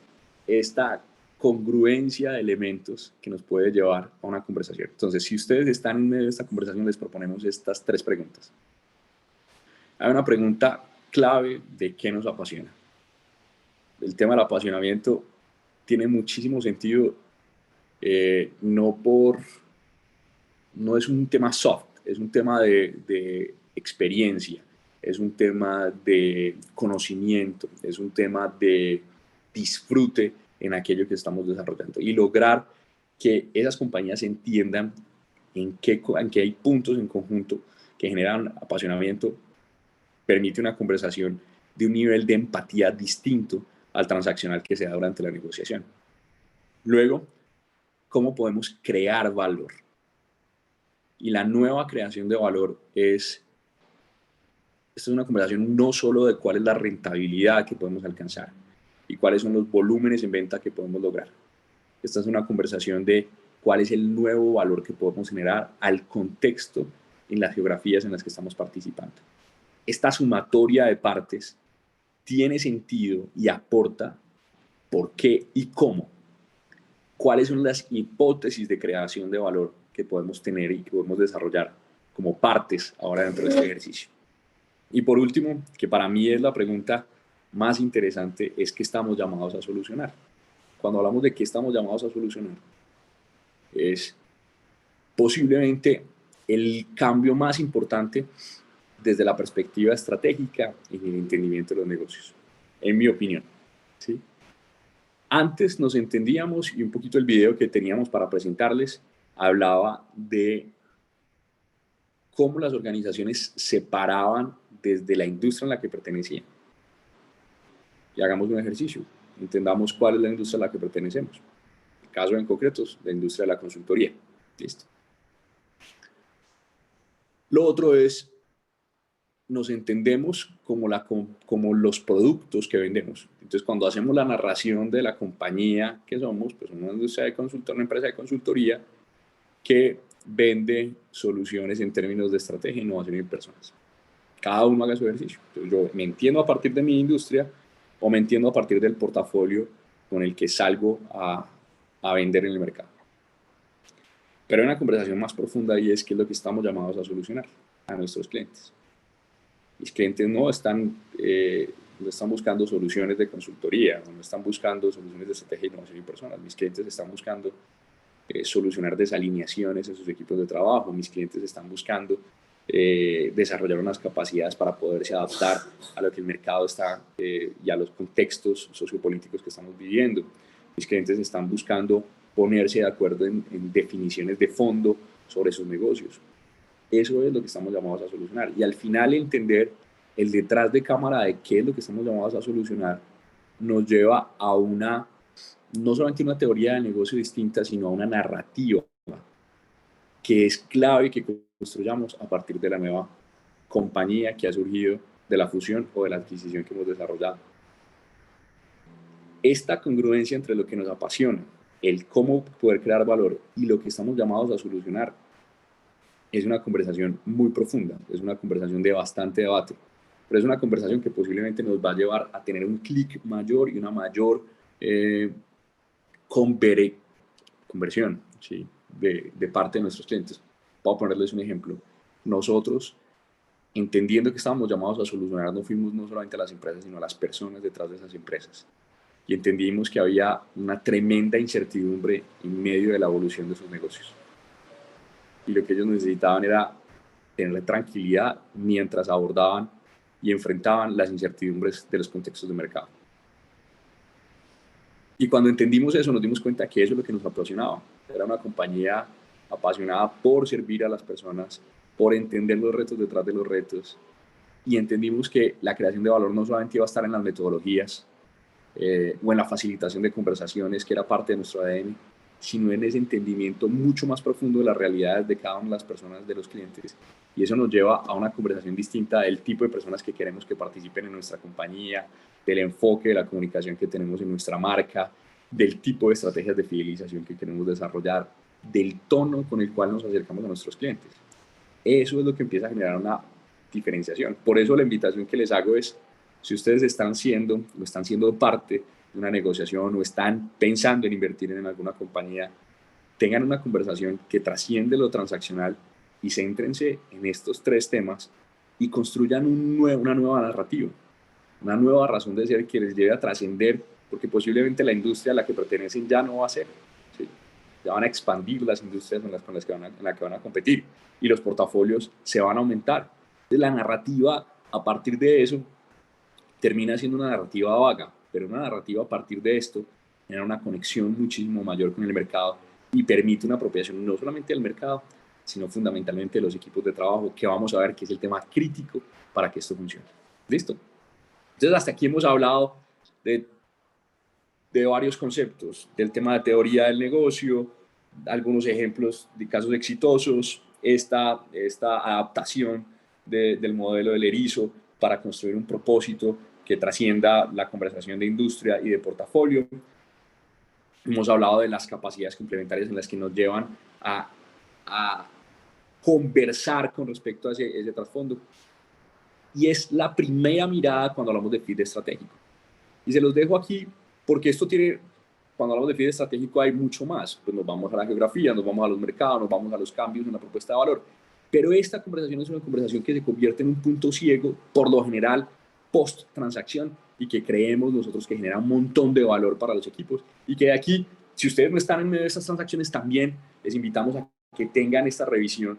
esta congruencia de elementos que nos puede llevar a una conversación. Entonces, si ustedes están en medio de esta conversación, les proponemos estas 3 preguntas. Hay una pregunta clave de qué nos apasiona. El tema del apasionamiento tiene muchísimo sentido, no es un tema soft, es un tema de experiencia, es un tema de conocimiento, es un tema de disfrute en aquello que estamos desarrollando y lograr que esas compañías entiendan en qué hay puntos en conjunto que generan apasionamiento, permite una conversación de un nivel de empatía distinto al transaccional que se da durante la negociación. Luego, ¿cómo podemos crear valor? Y la nueva creación de valor esta es una conversación no solo de cuál es la rentabilidad que podemos alcanzar y cuáles son los volúmenes en venta que podemos lograr. Esta es una conversación de cuál es el nuevo valor que podemos generar al contexto en las geografías en las que estamos participando. Esta sumatoria de partes tiene sentido y aporta por qué y cómo. ¿Cuáles son las hipótesis de creación de valor que podemos tener y que podemos desarrollar como partes ahora dentro de este ejercicio? Y por último, que para mí es la pregunta más interesante, es qué estamos llamados a solucionar. Cuando hablamos de qué estamos llamados a solucionar, es posiblemente el cambio más importante desde la perspectiva estratégica y el entendimiento de los negocios, en mi opinión, ¿sí? Antes nos entendíamos, y un poquito el video que teníamos para presentarles hablaba de cómo las organizaciones separaban desde la industria en la que pertenecían. Y hagamos un ejercicio, entendamos cuál es la industria a la que pertenecemos. En el caso en concreto, la industria de la consultoría. Listo. Lo otro es, nos entendemos como los productos que vendemos. Entonces, cuando hacemos la narración de la compañía que somos, pues una industria de consultoría, una empresa de consultoría que vende soluciones en términos de estrategia, innovación y personas. Cada uno haga su ejercicio. Entonces, yo me entiendo a partir de mi industria o me entiendo a partir del portafolio con el que salgo a vender en el mercado. Pero hay una conversación más profunda y es qué es lo que estamos llamados a solucionar a nuestros clientes. Mis clientes no están buscando soluciones de consultoría, no están buscando soluciones de estrategia, innovación y personas. Mis clientes están buscando solucionar desalineaciones en sus equipos de trabajo. Mis clientes están buscando desarrollar unas capacidades para poderse adaptar a lo que el mercado está y a los contextos sociopolíticos que estamos viviendo. Mis clientes están buscando ponerse de acuerdo en definiciones de fondo sobre sus negocios. Eso es lo que estamos llamados a solucionar. Y al final entender el detrás de cámara de qué es lo que estamos llamados a solucionar nos lleva a no solamente una teoría de negocio distinta, sino a una narrativa que es clave que construyamos a partir de la nueva compañía que ha surgido de la fusión o de la adquisición que hemos desarrollado. Esta congruencia entre lo que nos apasiona, el cómo poder crear valor y lo que estamos llamados a solucionar, es una conversación muy profunda, es una conversación de bastante debate, pero es una conversación que posiblemente nos va a llevar a tener un clic mayor y una mayor conversión, ¿sí? de parte de nuestros clientes. Voy a ponerles un ejemplo. Nosotros, entendiendo que estábamos llamados a solucionar, no fuimos no solamente a las empresas, sino a las personas detrás de esas empresas. Y entendimos que había una tremenda incertidumbre en medio de la evolución de sus negocios. Y lo que ellos necesitaban era tener tranquilidad mientras abordaban y enfrentaban las incertidumbres de los contextos de mercado. Y cuando entendimos eso, nos dimos cuenta que eso es lo que nos apasionaba. Era una compañía apasionada por servir a las personas, por entender los retos detrás de los retos. Y entendimos que la creación de valor no solamente iba a estar en las metodologías o en la facilitación de conversaciones, que era parte de nuestro ADN, sino en ese entendimiento mucho más profundo de las realidades de cada una de las personas, de los clientes. Y eso nos lleva a una conversación distinta del tipo de personas que queremos que participen en nuestra compañía, del enfoque de la comunicación que tenemos en nuestra marca, del tipo de estrategias de fidelización que queremos desarrollar, del tono con el cual nos acercamos a nuestros clientes. Eso es lo que empieza a generar una diferenciación. Por eso la invitación que les hago es, si ustedes están siendo parte de una negociación o están pensando en invertir en alguna compañía, tengan una conversación que trasciende lo transaccional y céntrense en estos 3 temas y construyan una nueva narrativa, una nueva razón de ser que les lleve a trascender, porque posiblemente la industria a la que pertenecen ya no va a ser, ¿sí? Ya van a expandir las industrias en las que van a competir y los portafolios se van a aumentar. Entonces la narrativa a partir de eso termina siendo una narrativa vaga, pero una narrativa a partir de esto genera una conexión muchísimo mayor con el mercado y permite una apropiación no solamente del mercado, sino fundamentalmente de los equipos de trabajo, que vamos a ver que es el tema crítico para que esto funcione. ¿Listo? Entonces, hasta aquí hemos hablado de varios conceptos, del tema de teoría del negocio, algunos ejemplos de casos exitosos, esta adaptación del modelo del erizo para construir un propósito que trascienda la conversación de industria y de portafolio. Hemos hablado de las capacidades complementarias en las que nos llevan a conversar con respecto a ese trasfondo. Y es la primera mirada cuando hablamos de fit estratégico. Y se los dejo aquí porque esto tiene, cuando hablamos de fit estratégico hay mucho más. Pues nos vamos a la geografía, nos vamos a los mercados, nos vamos a los cambios en la propuesta de valor. Pero esta conversación es una conversación que se convierte en un punto ciego, por lo general, post-transacción, y que creemos nosotros que genera un montón de valor para los equipos. Y que de aquí, si ustedes no están en medio de estas transacciones, también les invitamos a que tengan esta revisión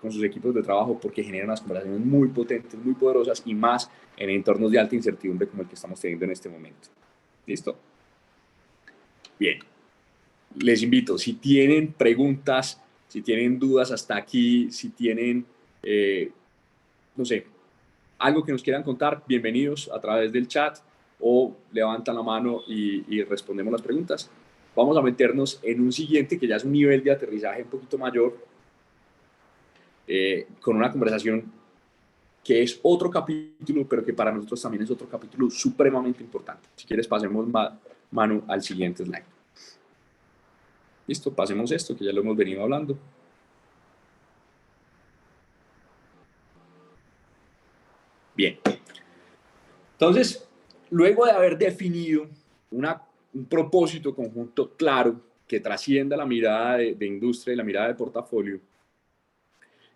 con sus equipos de trabajo, porque generan unas conversaciones muy potentes, muy poderosas, y más en entornos de alta incertidumbre como el que estamos teniendo en este momento. ¿Listo? Bien. Les invito, si tienen preguntas, si tienen dudas hasta aquí, si tienen, no sé, algo que nos quieran contar, bienvenidos a través del chat o levantan la mano y respondemos las preguntas. Vamos a meternos en un siguiente que ya es un nivel de aterrizaje un poquito mayor, con una conversación que es otro capítulo, pero que para nosotros también es otro capítulo supremamente importante. Si quieres, pasemos mano al siguiente slide. Listo, pasemos esto, que ya lo hemos venido hablando. Bien. Entonces, luego de haber definido un propósito conjunto claro que trascienda la mirada de industria y la mirada de portafolio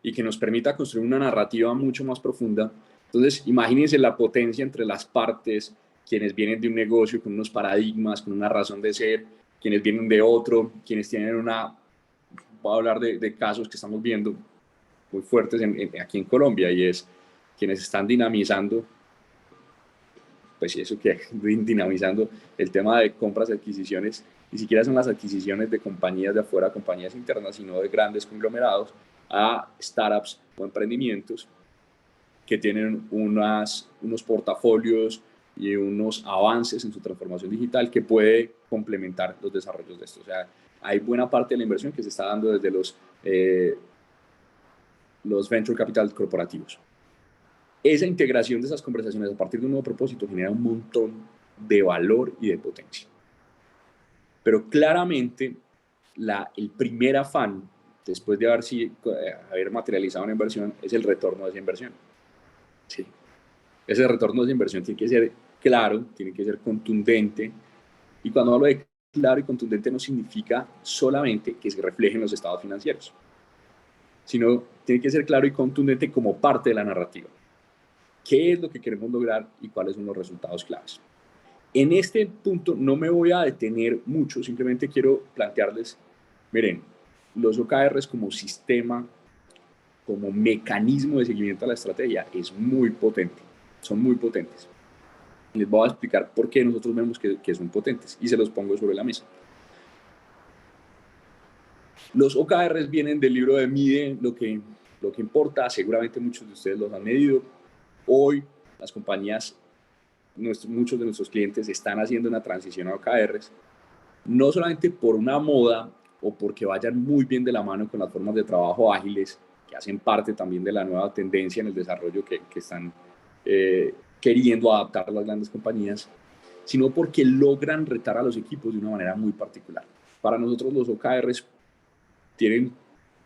y que nos permita construir una narrativa mucho más profunda, entonces imagínense la potencia entre las partes, quienes vienen de un negocio con unos paradigmas, con una razón de ser, quienes vienen de otro, quienes tienen voy a hablar de casos que estamos viendo muy fuertes aquí en Colombia, y es quienes están dinamizando, pues eso que dinamizando el tema de compras y adquisiciones. Ni siquiera son las adquisiciones de compañías de afuera, compañías internas, sino de grandes conglomerados a startups o emprendimientos que tienen unos portafolios y unos avances en su transformación digital que puede complementar los desarrollos de esto. O sea, hay buena parte de la inversión que se está dando desde los venture capital corporativos. Esa integración de esas conversaciones a partir de un nuevo propósito genera un montón de valor y de potencia. Pero claramente el primer afán, después de haber materializado una inversión, es el retorno de esa inversión. Sí. Ese retorno de esa inversión tiene que ser claro, tiene que ser contundente. Y cuando hablo de claro y contundente no significa solamente que se refleje en los estados financieros, sino tiene que ser claro y contundente como parte de la narrativa. ¿Qué es lo que queremos lograr y cuáles son los resultados claves? En este punto no me voy a detener mucho, simplemente quiero plantearles, miren, los OKRs como sistema, como mecanismo de seguimiento a la estrategia es muy potente, son muy potentes. Les voy a explicar por qué nosotros vemos que son potentes y se los pongo sobre la mesa. Los OKRs vienen del libro de Mide lo que importa, seguramente muchos de ustedes los han medido. Hoy las compañías, muchos de nuestros clientes están haciendo una transición a OKRs, no solamente por una moda o porque vayan muy bien de la mano con las formas de trabajo ágiles, que hacen parte también de la nueva tendencia en el desarrollo que están queriendo adaptar las grandes compañías, sino porque logran retar a los equipos de una manera muy particular. Para nosotros los OKRs tienen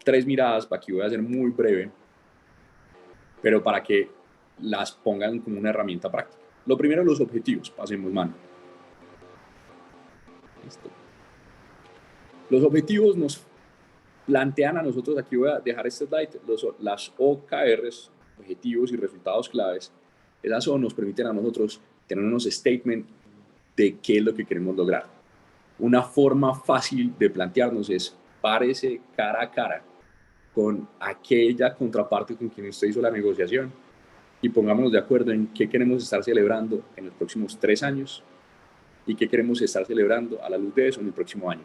3 miradas, aquí voy a ser muy breve, pero para que las pongan como una herramienta práctica. Lo primero, los objetivos. Pasemos mano. Listo. Los objetivos nos plantean a nosotros, aquí voy a dejar este slide, las OKRs, objetivos y resultados claves. Esas nos permiten a nosotros tener unos statements de qué es lo que queremos lograr. Una forma fácil de plantearnos es párese cara a cara con aquella contraparte con quien usted hizo la negociación y pongámonos de acuerdo en qué queremos estar celebrando en los próximos 3 años y qué queremos estar celebrando a la luz de eso en el próximo año.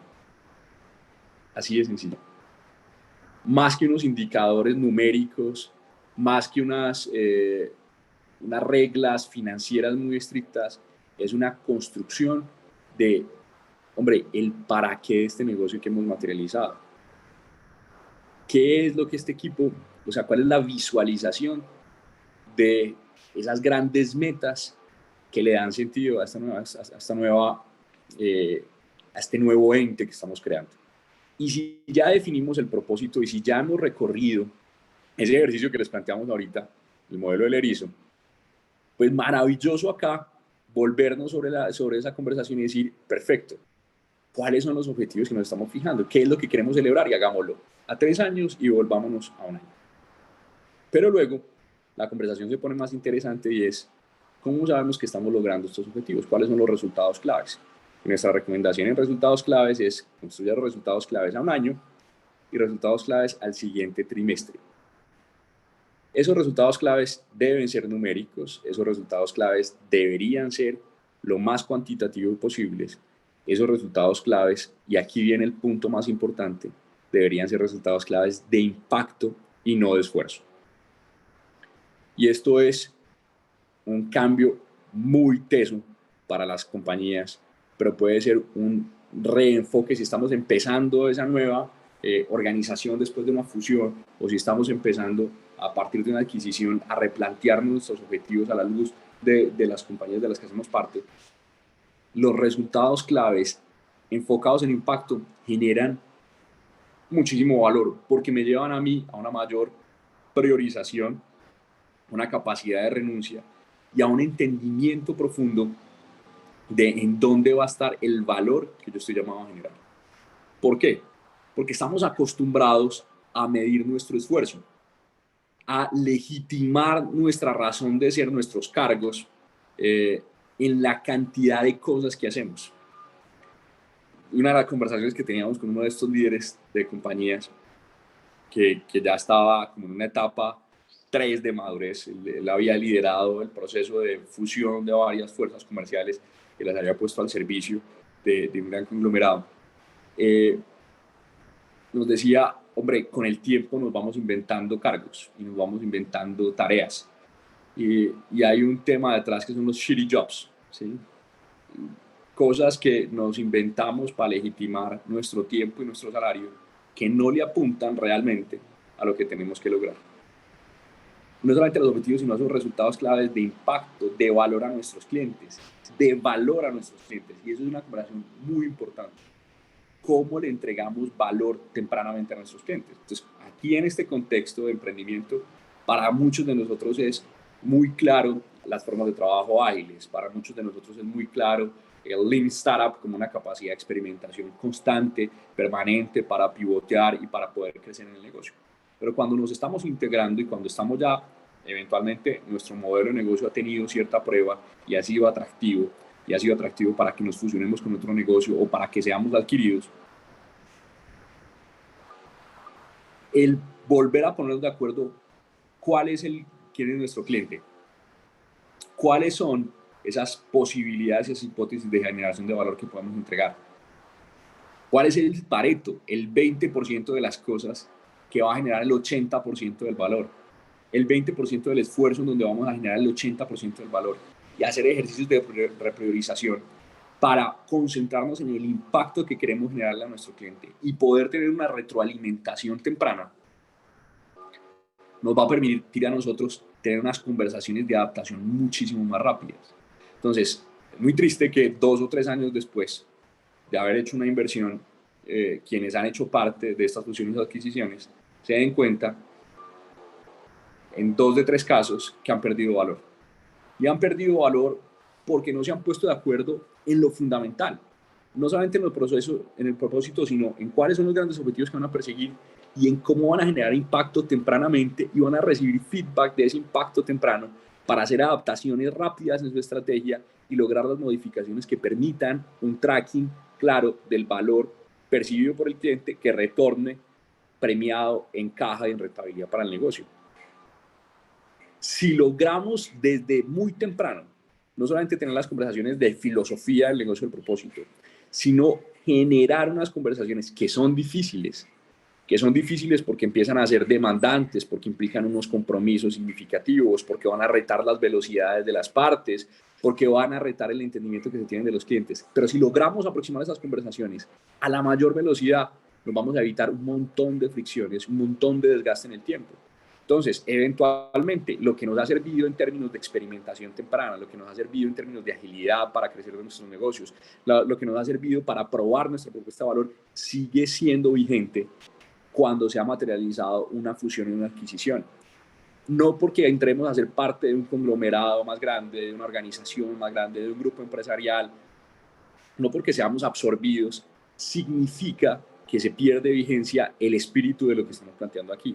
Así de sencillo. más que unos indicadores numéricos, más que unas reglas financieras muy estrictas, es una construcción de, hombre, el para qué de este negocio que hemos materializado. ¿Qué es lo que este equipo, o sea, cuál es la visualización de esas grandes metas que le dan sentido a este nuevo ente que estamos creando? Y si ya definimos el propósito y si ya hemos recorrido ese ejercicio que les planteamos ahorita, el modelo del erizo, pues maravilloso acá volvernos sobre esa conversación y decir, perfecto, ¿cuáles son los objetivos que nos estamos fijando? ¿Qué es lo que queremos celebrar? Y hagámoslo a 3 años y volvámonos a 1 año. Pero luego la conversación se pone más interesante y es, ¿cómo sabemos que estamos logrando estos objetivos? ¿Cuáles son los resultados claves? Nuestra recomendación en resultados claves es construir resultados claves a 1 año y resultados claves al siguiente trimestre. Esos resultados claves deben ser numéricos, esos resultados claves deberían ser lo más cuantitativos posibles. Esos resultados claves, y aquí viene el punto más importante, deberían ser resultados claves de impacto y no de esfuerzo. Y esto es un cambio muy teso para las compañías, pero puede ser un reenfoque si estamos empezando esa nueva organización después de una fusión, o si estamos empezando a partir de una adquisición a replantear nuestros objetivos a la luz de las compañías de las que hacemos parte. Los resultados claves enfocados en impacto generan muchísimo valor porque me llevan a mí a una mayor priorización, una capacidad de renuncia y a un entendimiento profundo de en dónde va a estar el valor que yo estoy llamado a generar. ¿Por qué? Porque estamos acostumbrados a medir nuestro esfuerzo, a legitimar nuestra razón de ser, nuestros cargos, en la cantidad de cosas que hacemos. Una de las conversaciones que teníamos con uno de estos líderes de compañías que ya estaba como en una etapa 3 de madurez, él había liderado el proceso de fusión de varias fuerzas comerciales que las había puesto al servicio de un gran conglomerado. Nos decía, hombre, con el tiempo nos vamos inventando cargos y nos vamos inventando tareas. Y hay un tema detrás que son los shitty jobs, ¿sí? Cosas que nos inventamos para legitimar nuestro tiempo y nuestro salario, que no le apuntan realmente a lo que tenemos que lograr. No solamente a los objetivos, sino a esos resultados claves de impacto, de valor a nuestros clientes, de valor a nuestros clientes. Y eso es una conversación muy importante. ¿Cómo le entregamos valor tempranamente a nuestros clientes? Entonces, aquí en este contexto de emprendimiento, para muchos de nosotros es muy claro las formas de trabajo ágiles, para muchos de nosotros es muy claro el Lean Startup como una capacidad de experimentación constante, permanente, para pivotear y para poder crecer en el negocio. Pero cuando nos estamos integrando y cuando estamos ya, eventualmente, nuestro modelo de negocio ha tenido cierta prueba y ha sido atractivo para que nos fusionemos con otro negocio o para que seamos adquiridos, el volver a ponernos de acuerdo quién es nuestro cliente, cuáles son esas posibilidades y esas hipótesis de generación de valor que podemos entregar, cuál es el Pareto, el 20% de las cosas que va a generar el 80% del valor, el 20% del esfuerzo en donde vamos a generar el 80% del valor, y hacer ejercicios de repriorización para concentrarnos en el impacto que queremos generarle a nuestro cliente y poder tener una retroalimentación temprana, nos va a permitir a nosotros tener unas conversaciones de adaptación muchísimo más rápidas. Entonces, es muy triste que 2 o 3 años después de haber hecho una inversión, quienes han hecho parte de estas fusiones o adquisiciones se den cuenta, en 2 de 3 casos, que han perdido valor. Y han perdido valor porque no se han puesto de acuerdo en lo fundamental. No solamente en el proceso, en el propósito, sino en cuáles son los grandes objetivos que van a perseguir y en cómo van a generar impacto tempranamente y van a recibir feedback de ese impacto temprano para hacer adaptaciones rápidas en su estrategia y lograr las modificaciones que permitan un tracking claro del valor percibido por el cliente que retorne premiado en caja y en rentabilidad para el negocio. Si logramos desde muy temprano, no solamente tener las conversaciones de filosofía del negocio del propósito, sino generar unas conversaciones que son difíciles, que son difíciles porque empiezan a ser demandantes, porque implican unos compromisos significativos, porque van a retar las velocidades de las partes, porque van a retar el entendimiento que se tienen de los clientes. Pero si logramos aproximar esas conversaciones a la mayor velocidad, nos vamos a evitar un montón de fricciones, un montón de desgaste en el tiempo. Entonces, eventualmente, lo que nos ha servido en términos de experimentación temprana, lo que nos ha servido en términos de agilidad para crecer nuestros negocios, lo que nos ha servido para probar nuestra propuesta de valor, sigue siendo vigente cuando se ha materializado una fusión y una adquisición. No porque entremos a ser parte de un conglomerado más grande, de una organización más grande, de un grupo empresarial, no porque seamos absorbidos, significa que se pierde vigencia el espíritu de lo que estamos planteando aquí.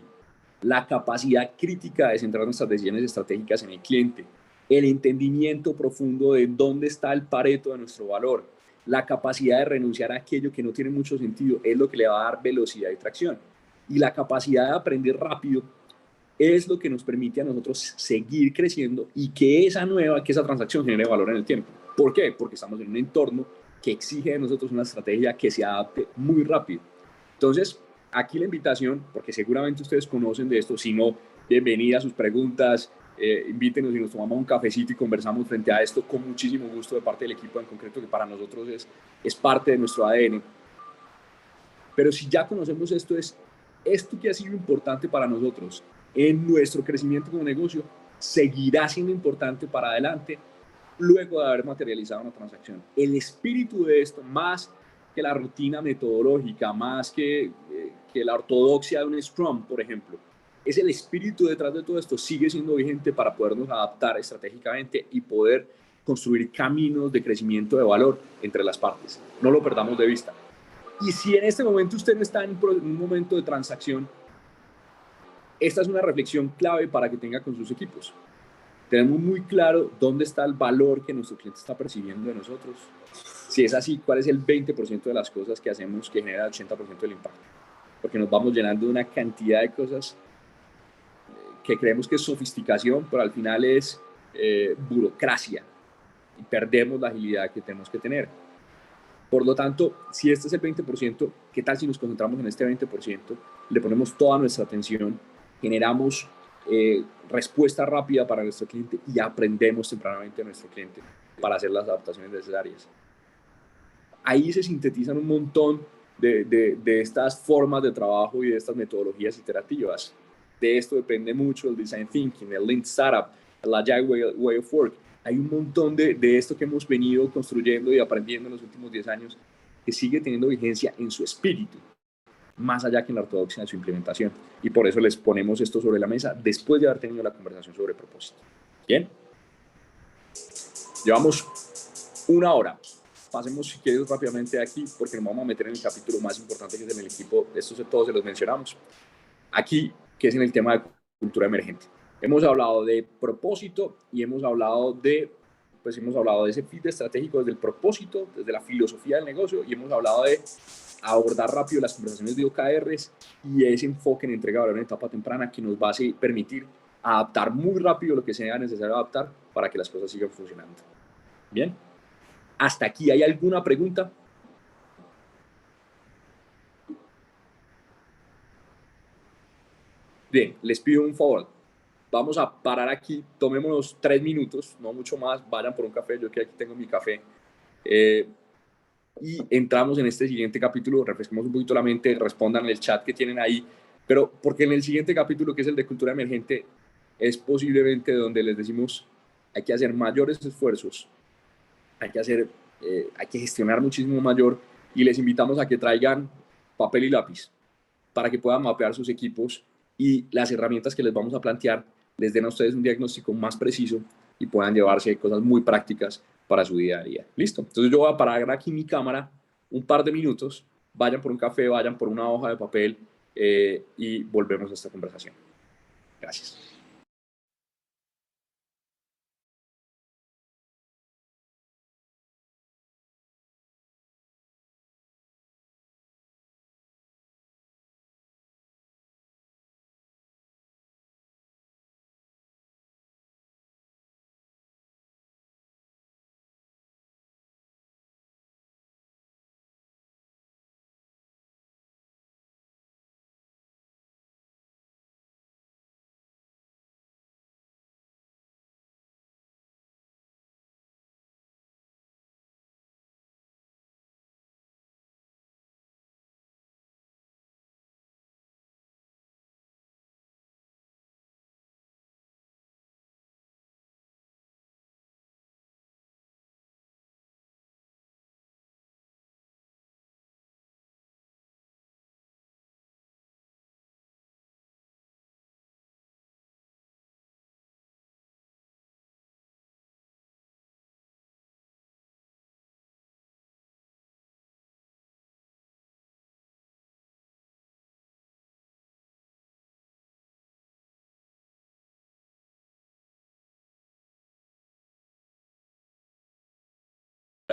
La capacidad crítica de centrar nuestras decisiones estratégicas en el cliente, el entendimiento profundo de dónde está el pareto de nuestro valor, la capacidad de renunciar a aquello que no tiene mucho sentido es lo que le va a dar velocidad y tracción. Y la capacidad de aprender rápido es lo que nos permite a nosotros seguir creciendo y que esa transacción genere valor en el tiempo. ¿Por qué? Porque estamos en un entorno que exige de nosotros una estrategia que se adapte muy rápido. Entonces, aquí la invitación, porque seguramente ustedes conocen de esto, si no, bienvenida a sus preguntas, invítenos y nos tomamos un cafecito y conversamos frente a esto con muchísimo gusto de parte del equipo en concreto, que para nosotros es parte de nuestro ADN. Pero si ya conocemos esto, es esto que ha sido importante para nosotros en nuestro crecimiento como negocio, seguirá siendo importante para adelante luego de haber materializado una transacción. El espíritu de esto, más que la rutina metodológica, más que la ortodoxia de un Scrum, por ejemplo, es el espíritu detrás de todo esto, sigue siendo vigente para podernos adaptar estratégicamente y poder construir caminos de crecimiento de valor entre las partes. No lo perdamos de vista. Y si en este momento usted no está en un momento de transacción, esta es una reflexión clave para que tenga con sus equipos. Tenemos muy claro dónde está el valor que nuestro cliente está percibiendo de nosotros. Si es así, ¿cuál es el 20% de las cosas que hacemos que genera el 80% del impacto? Porque nos vamos llenando de una cantidad de cosas que creemos que es sofisticación, pero al final es burocracia y perdemos la agilidad que tenemos que tener. Por lo tanto, si este es el 20%, ¿qué tal si nos concentramos en este 20%? Le ponemos toda nuestra atención, generamos respuesta rápida para nuestro cliente y aprendemos tempranamente a nuestro cliente para hacer las adaptaciones necesarias. Ahí se sintetizan un montón de estas formas de trabajo y de estas metodologías iterativas. De esto depende mucho el design thinking, el lean startup, el agile way of work. Hay un montón de esto que hemos venido construyendo y aprendiendo en los últimos 10 años que sigue teniendo vigencia en su espíritu, más allá que en la ortodoxia de su implementación. Y por eso les ponemos esto sobre la mesa después de haber tenido la conversación sobre propósito. Bien, llevamos una hora. Pasemos, si quieres, rápidamente aquí, porque nos vamos a meter en el capítulo más importante, que es en el equipo. Estos todos se los mencionamos. Aquí, que es en el tema de cultura emergente. Hemos hablado de propósito y hemos hablado de ese fit estratégico desde el propósito, desde la filosofía del negocio, y hemos hablado de abordar rápido las conversaciones de OKRs y ese enfoque en entrega de valor en etapa temprana que nos va a permitir adaptar muy rápido lo que sea necesario adaptar para que las cosas sigan funcionando. Bien, ¿hasta aquí hay alguna pregunta? Bien, les pido un favor. Vamos a parar aquí, tomémonos 3 minutos, no mucho más, vayan por un café, yo que aquí tengo mi café. Y entramos en este siguiente capítulo, refresquemos un poquito la mente, respondan en el chat que tienen ahí, pero porque en el siguiente capítulo, que es el de cultura emergente, es posiblemente donde les decimos hay que hacer mayores esfuerzos, hay que gestionar muchísimo mayor, y les invitamos a que traigan papel y lápiz para que puedan mapear sus equipos y las herramientas que les vamos a plantear les den a ustedes un diagnóstico más preciso y puedan llevarse cosas muy prácticas para su día a día. ¿Listo? Entonces yo voy a parar aquí mi cámara un par de minutos, vayan por un café, vayan por una hoja de papel y volvemos a esta conversación. Gracias.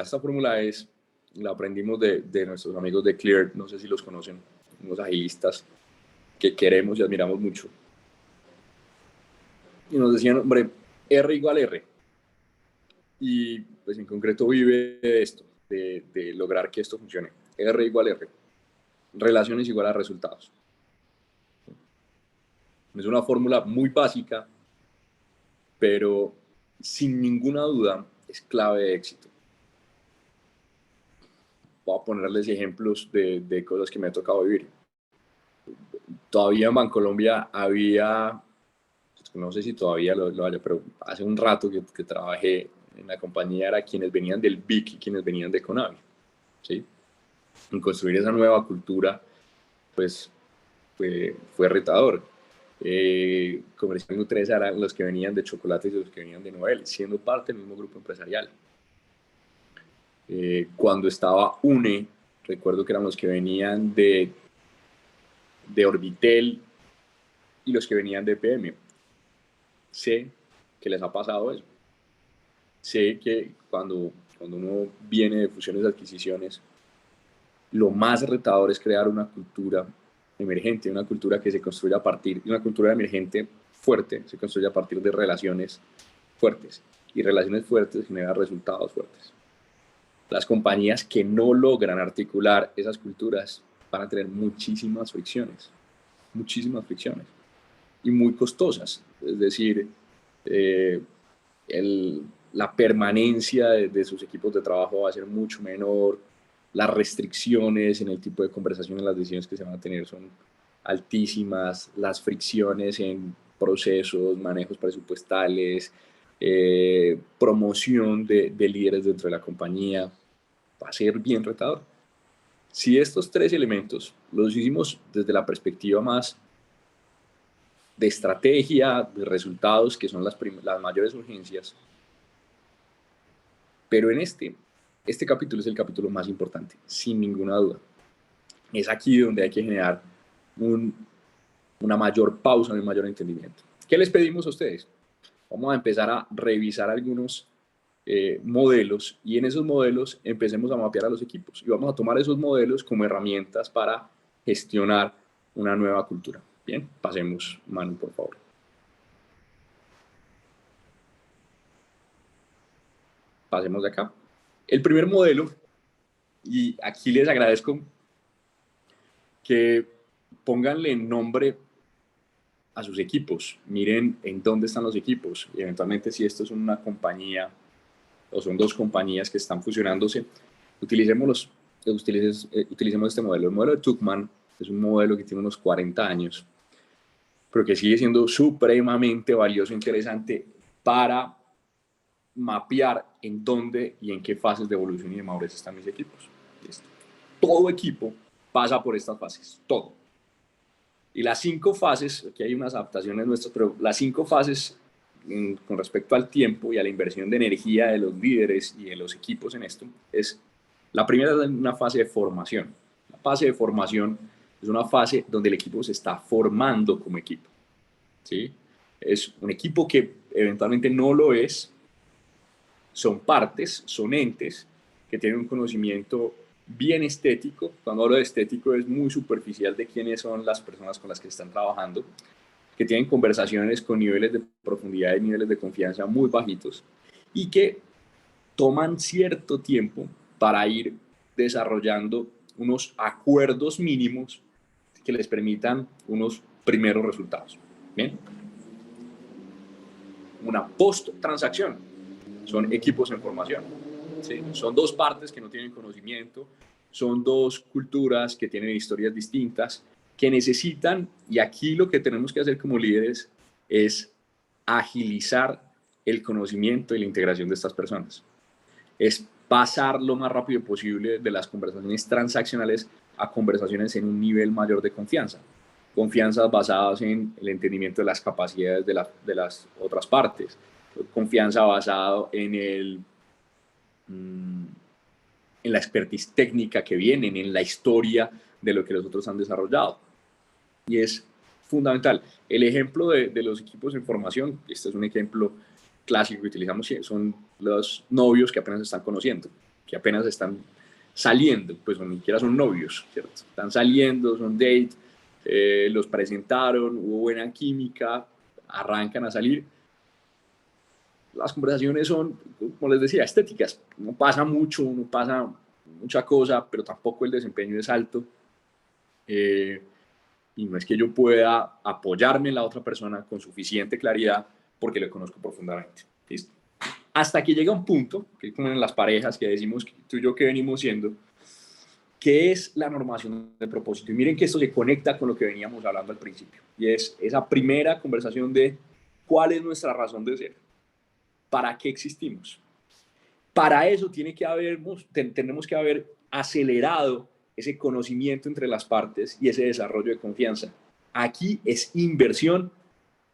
esta fórmula la aprendimos de nuestros amigos de Clear, no sé si los conocen, unos agilistas que queremos y admiramos mucho. Y nos decían, hombre, R igual R. Y pues en concreto vive de esto, de lograr que esto funcione. R igual R. Relaciones igual a resultados. Es una fórmula muy básica, pero sin ninguna duda es clave de éxito. Voy a ponerles ejemplos de cosas que me ha tocado vivir. Todavía en Bancolombia había, no sé si todavía lo haya, pero hace un rato que trabajé en la compañía, era quienes venían del BIC y quienes venían de Conavi, ¿sí? En construir esa nueva cultura, pues fue retador. Comercial Nutresa eran los que venían de Chocolates y los que venían de Noel, siendo parte del mismo grupo empresarial. Cuando estaba UNE, recuerdo que eran los que venían de Orbitel y los que venían de PM. Sé que les ha pasado eso. Sé que cuando uno viene de fusiones y adquisiciones, lo más retador es crear una cultura emergente, una cultura que se construye a partir de una cultura emergente fuerte, se construye a partir de relaciones fuertes, y relaciones fuertes generan resultados fuertes. Las compañías que no logran articular esas culturas van a tener muchísimas fricciones y muy costosas. Es decir, la permanencia de sus equipos de trabajo va a ser mucho menor, las restricciones en el tipo de conversaciones, las decisiones que se van a tener son altísimas, las fricciones en procesos, manejos presupuestales, promoción de líderes dentro de la compañía, va a ser bien retador. Si estos tres elementos los hicimos desde la perspectiva más de estrategia, de resultados, que son las mayores urgencias, pero en este capítulo es el capítulo más importante, sin ninguna duda. Es aquí donde hay que generar una mayor pausa, un mayor entendimiento. ¿Qué les pedimos a ustedes? Vamos a empezar a revisar algunos modelos, y en esos modelos empecemos a mapear a los equipos y vamos a tomar esos modelos como herramientas para gestionar una nueva cultura. Bien, pasemos, Manu, por favor. Pasemos de acá. El primer modelo, y aquí les agradezco que pónganle nombre a sus equipos, miren en dónde están los equipos, y eventualmente si esto es una compañía o son dos compañías que están fusionándose, utilicemos este modelo. El modelo de Tuckman es un modelo que tiene unos 40 años, pero que sigue siendo supremamente valioso e interesante para mapear en dónde y en qué fases de evolución y de madurez están mis equipos. Todo equipo pasa por estas fases, todo. Y las 5 fases, aquí hay unas adaptaciones nuestras, pero las 5 fases con respecto al tiempo y a la inversión de energía de los líderes y de los equipos en esto, la primera es una fase de formación. La fase de formación es una fase donde el equipo se está formando como equipo, ¿sí? Es un equipo que eventualmente no lo es, son partes, son entes que tienen un conocimiento bien estético. Cuando hablo de estético es muy superficial de quiénes son las personas con las que están trabajando, que tienen conversaciones con niveles de profundidad y niveles de confianza muy bajitos y que toman cierto tiempo para ir desarrollando unos acuerdos mínimos que les permitan unos primeros resultados. ¿Bien? Una post-transacción son equipos en formación, ¿sí? Son dos partes que no tienen conocimiento, son dos culturas que tienen historias distintas, que necesitan, y aquí lo que tenemos que hacer como líderes es agilizar el conocimiento y la integración de estas personas. Es pasar lo más rápido posible de las conversaciones transaccionales a conversaciones en un nivel mayor de confianza. Confianzas basadas en el entendimiento de las capacidades de las otras partes. Confianza basada en la expertise técnica que vienen, en la historia de lo que los otros han desarrollado. Y es fundamental. El ejemplo de los equipos en formación, este es un ejemplo clásico que utilizamos, son los novios que apenas se están conociendo. que apenas están saliendo, pues ni siquiera son novios, ¿cierto? Están saliendo, son date, los presentaron, hubo buena química, arrancan a salir. Las conversaciones son, como les decía, estéticas. No pasa mucho, no pasa mucha cosa, pero tampoco el desempeño es alto. Y no es que yo pueda apoyarme en la otra persona con suficiente claridad porque lo conozco profundamente. ¿Listo? Hasta que llega un punto, que es como en las parejas que decimos tú y yo que venimos siendo, que es la normación de propósito. Y miren que esto se conecta con lo que veníamos hablando al principio. Y es esa primera conversación de cuál es nuestra razón de ser. ¿Para qué existimos? Para eso tenemos que haber acelerado ese conocimiento entre las partes y ese desarrollo de confianza. Aquí es inversión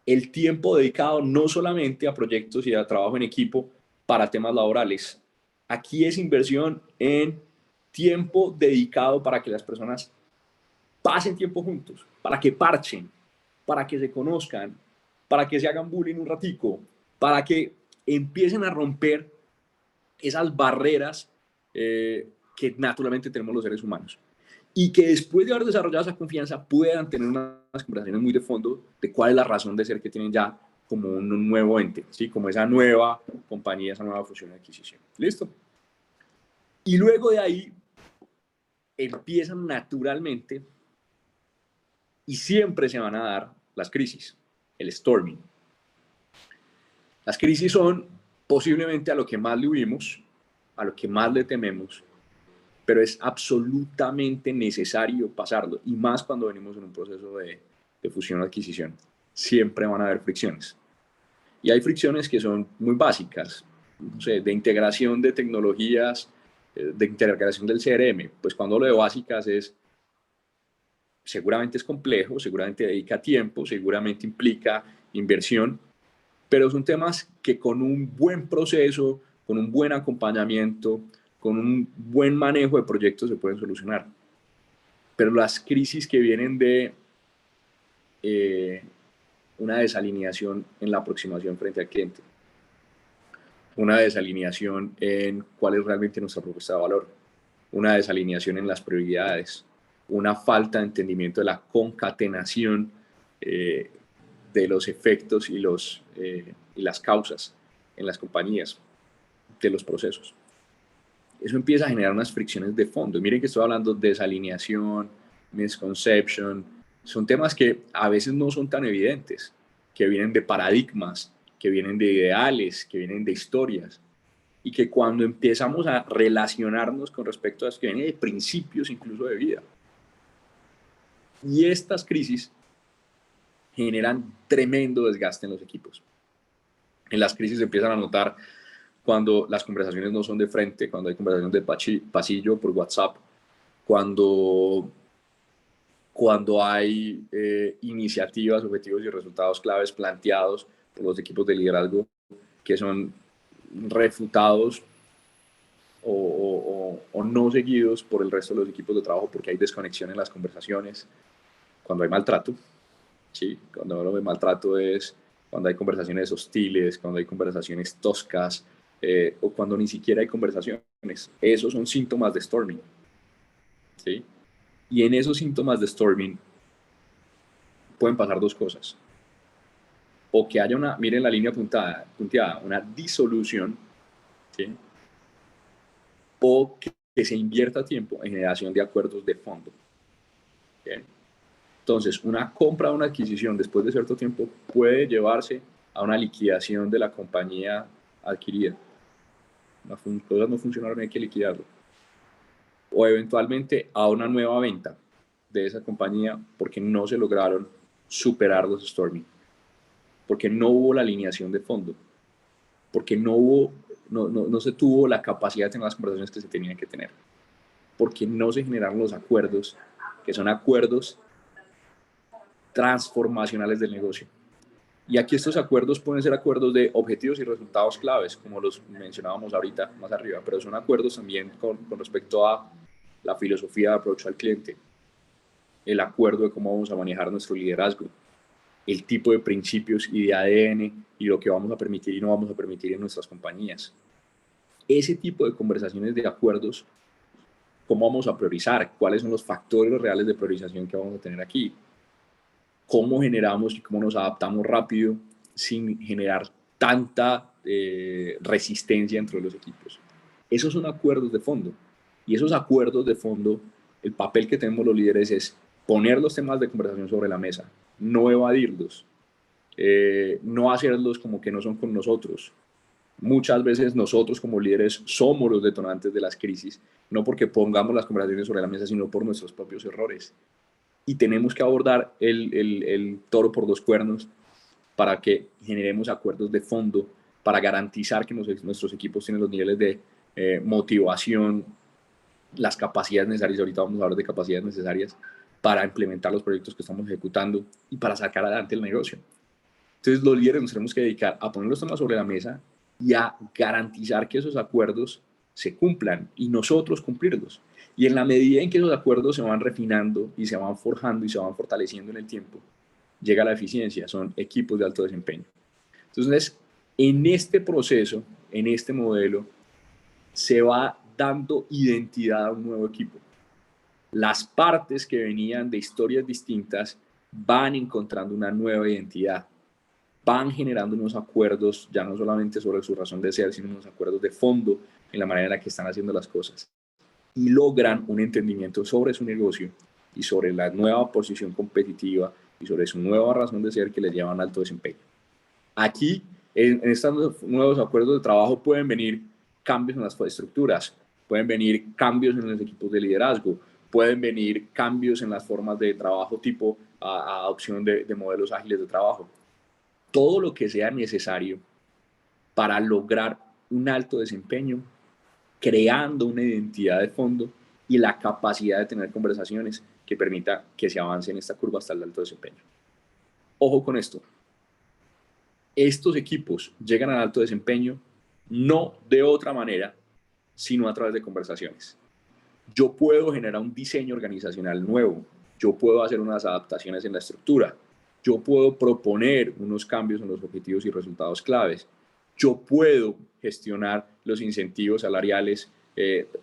el tiempo dedicado no solamente a proyectos y a trabajo en equipo para temas laborales. Aquí es inversión en tiempo dedicado para que las personas pasen tiempo juntos, para que parchen, para que se conozcan, para que se hagan bullying un ratico, para que empiecen a romper esas barreras que naturalmente tenemos los seres humanos. Y que después de haber desarrollado esa confianza puedan tener unas conversaciones muy de fondo de cuál es la razón de ser que tienen ya como un nuevo ente, ¿sí? Como esa nueva compañía, esa nueva fusión y adquisición. ¿Listo? Y luego de ahí empiezan naturalmente y siempre se van a dar las crisis, el storming. Las crisis son posiblemente a lo que más le huimos, a lo que más le tememos, pero es absolutamente necesario pasarlo, y más cuando venimos en un proceso de fusión o adquisición. Siempre van a haber fricciones. Y hay fricciones que son muy básicas, no sé, de integración de tecnologías, de integración del CRM. Pues cuando lo de básicas seguramente es complejo, seguramente dedica tiempo, seguramente implica inversión, pero son temas que con un buen proceso, con un buen acompañamiento, con un buen manejo de proyectos se pueden solucionar. Pero las crisis que vienen de una desalineación en la aproximación frente al cliente, una desalineación en cuál es realmente nuestra propuesta de valor, una desalineación en las prioridades, una falta de entendimiento de la concatenación de los efectos y las causas en las compañías, de los procesos. Eso empieza a generar unas fricciones de fondo. Y miren que estoy hablando de desalineación, misconception, son temas que a veces no son tan evidentes, que vienen de paradigmas, que vienen de ideales, que vienen de historias, y que cuando empezamos a relacionarnos con respecto a eso, que viene de principios incluso de vida. Y estas crisis generan tremendo desgaste en los equipos. En las crisis se empiezan a notar cuando las conversaciones no son de frente, cuando hay conversaciones de pasillo por WhatsApp, cuando hay iniciativas, objetivos y resultados claves planteados por los equipos de liderazgo que son refutados o no seguidos por el resto de los equipos de trabajo porque hay desconexión en las conversaciones, cuando hay maltrato, ¿sí? Cuando hablo de maltrato es cuando hay conversaciones hostiles, cuando hay conversaciones toscas, o cuando ni siquiera hay conversaciones. Esos son síntomas de storming, ¿sí? Y en esos síntomas de storming pueden pasar dos cosas. O que haya miren la línea punteada, una disolución, ¿sí? O que se invierta tiempo en generación de acuerdos de fondo. ¿Okay? Entonces, una compra o una adquisición después de cierto tiempo puede llevarse a una liquidación de la compañía adquirida. Las cosas no funcionaron, hay que liquidarlo. O eventualmente a una nueva venta de esa compañía porque no se lograron superar los storming, porque no hubo la alineación de fondo, porque no se tuvo la capacidad de tener las conversaciones que se tenían que tener, porque no se generaron los acuerdos, que son acuerdos transformacionales del negocio. Y aquí estos acuerdos pueden ser acuerdos de objetivos y resultados claves, como los mencionábamos ahorita más arriba, pero son acuerdos también con respecto a la filosofía de approach al cliente, el acuerdo de cómo vamos a manejar nuestro liderazgo, el tipo de principios y de ADN y lo que vamos a permitir y no vamos a permitir en nuestras compañías, ese tipo de conversaciones de acuerdos, ¿cómo vamos a priorizar? ¿Cuáles son los factores reales de priorización que vamos a tener aquí? ¿Cómo generamos y cómo nos adaptamos rápido sin generar tanta resistencia entre los equipos? Esos son acuerdos de fondo. Y esos acuerdos de fondo, el papel que tenemos los líderes es poner los temas de conversación sobre la mesa, no evadirlos, no hacerlos como que no son con nosotros. Muchas veces nosotros como líderes somos los detonantes de las crisis, no porque pongamos las conversaciones sobre la mesa, sino por nuestros propios errores. Y tenemos que abordar el toro por dos cuernos para que generemos acuerdos de fondo, para garantizar que nuestros equipos tienen los niveles de motivación, las capacidades necesarias, ahorita vamos a hablar de capacidades necesarias para implementar los proyectos que estamos ejecutando y para sacar adelante el negocio. Entonces los líderes nos tenemos que dedicar a poner los temas sobre la mesa y a garantizar que esos acuerdos se cumplan y nosotros cumplirlos. Y en la medida en que esos acuerdos se van refinando y se van forjando y se van fortaleciendo en el tiempo, llega la eficiencia, son equipos de alto desempeño. Entonces, en este proceso, en este modelo, se va dando identidad a un nuevo equipo. Las partes que venían de historias distintas van encontrando una nueva identidad, van generando unos acuerdos, ya no solamente sobre su razón de ser, sino unos acuerdos de fondo en la manera en la que están haciendo las cosas. Y logran un entendimiento sobre su negocio y sobre la nueva posición competitiva y sobre su nueva razón de ser que les llevan alto desempeño. Aquí, en estos nuevos acuerdos de trabajo pueden venir cambios en las estructuras, pueden venir cambios en los equipos de liderazgo, pueden venir cambios en las formas de trabajo tipo adopción de modelos ágiles de trabajo. Todo lo que sea necesario para lograr un alto desempeño, creando una identidad de fondo y la capacidad de tener conversaciones que permita que se avance en esta curva hasta el alto desempeño. Ojo con esto. Estos equipos llegan al alto desempeño no de otra manera, sino a través de conversaciones. Yo puedo generar un diseño organizacional nuevo, yo puedo hacer unas adaptaciones en la estructura, yo puedo proponer unos cambios en los objetivos y resultados claves, yo puedo gestionar los incentivos salariales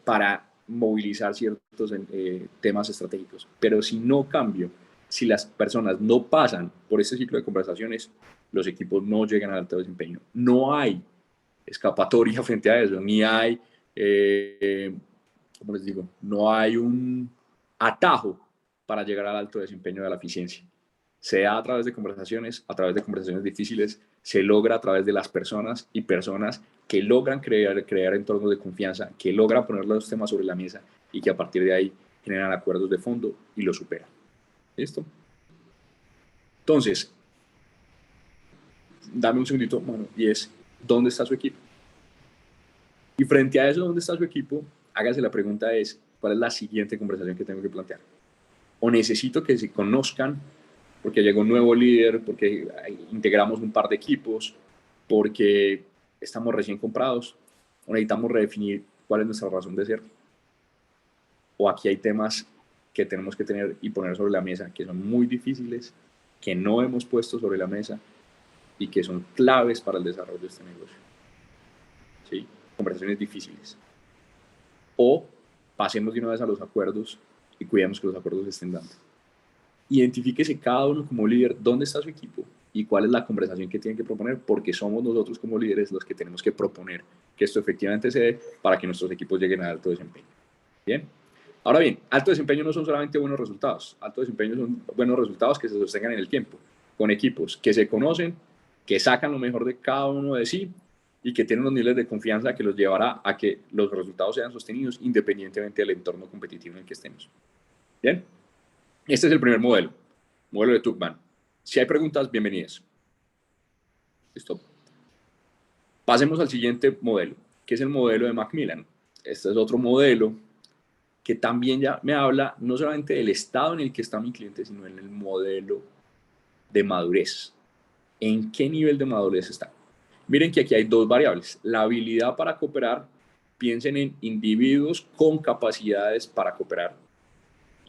para movilizar ciertos temas estratégicos. Pero si no cambio, si las personas no pasan por este ciclo de conversaciones, los equipos no llegan al alto desempeño. No hay escapatoria frente a eso, ni hay, ¿cómo les digo? No hay un atajo para llegar al alto desempeño de la eficiencia. Sea a través de conversaciones difíciles, se logra a través de las personas y personas que logran crear entornos de confianza, que logran poner los temas sobre la mesa y que a partir de ahí generan acuerdos de fondo y lo superan. ¿Listo? Entonces, dame un segundito, mano, y es, ¿dónde está su equipo? Y frente a eso, ¿dónde está su equipo? Hágase la pregunta es, ¿cuál es la siguiente conversación que tengo que plantear? O necesito que se conozcan porque llegó un nuevo líder, porque integramos un par de equipos, porque estamos recién comprados, o necesitamos redefinir cuál es nuestra razón de ser. O aquí hay temas que tenemos que tener y poner sobre la mesa que son muy difíciles, que no hemos puesto sobre la mesa y que son claves para el desarrollo de este negocio. ¿Sí? Conversaciones difíciles. O pasemos de una vez a los acuerdos y cuidemos que los acuerdos se estén dando. Identifíquese cada uno como líder dónde está su equipo y cuál es la conversación que tienen que proponer, porque somos nosotros como líderes los que tenemos que proponer que esto efectivamente se dé para que nuestros equipos lleguen a alto desempeño. Bien. Ahora bien, alto desempeño no son solamente buenos resultados. Alto desempeño son buenos resultados que se sostengan en el tiempo, con equipos que se conocen, que sacan lo mejor de cada uno de sí y que tienen los niveles de confianza que los llevará a que los resultados sean sostenidos independientemente del entorno competitivo en el que estemos. Bien. Este es el primer modelo de Tuckman. Si hay preguntas, bienvenidas. ¿Listo? Pasemos al siguiente modelo, que es el modelo de Macmillan. Este es otro modelo que también ya me habla no solamente del estado en el que está mi cliente, sino en el modelo de madurez. ¿En qué nivel de madurez está? Miren que aquí hay dos variables. La habilidad para cooperar, piensen en individuos con capacidades para cooperar.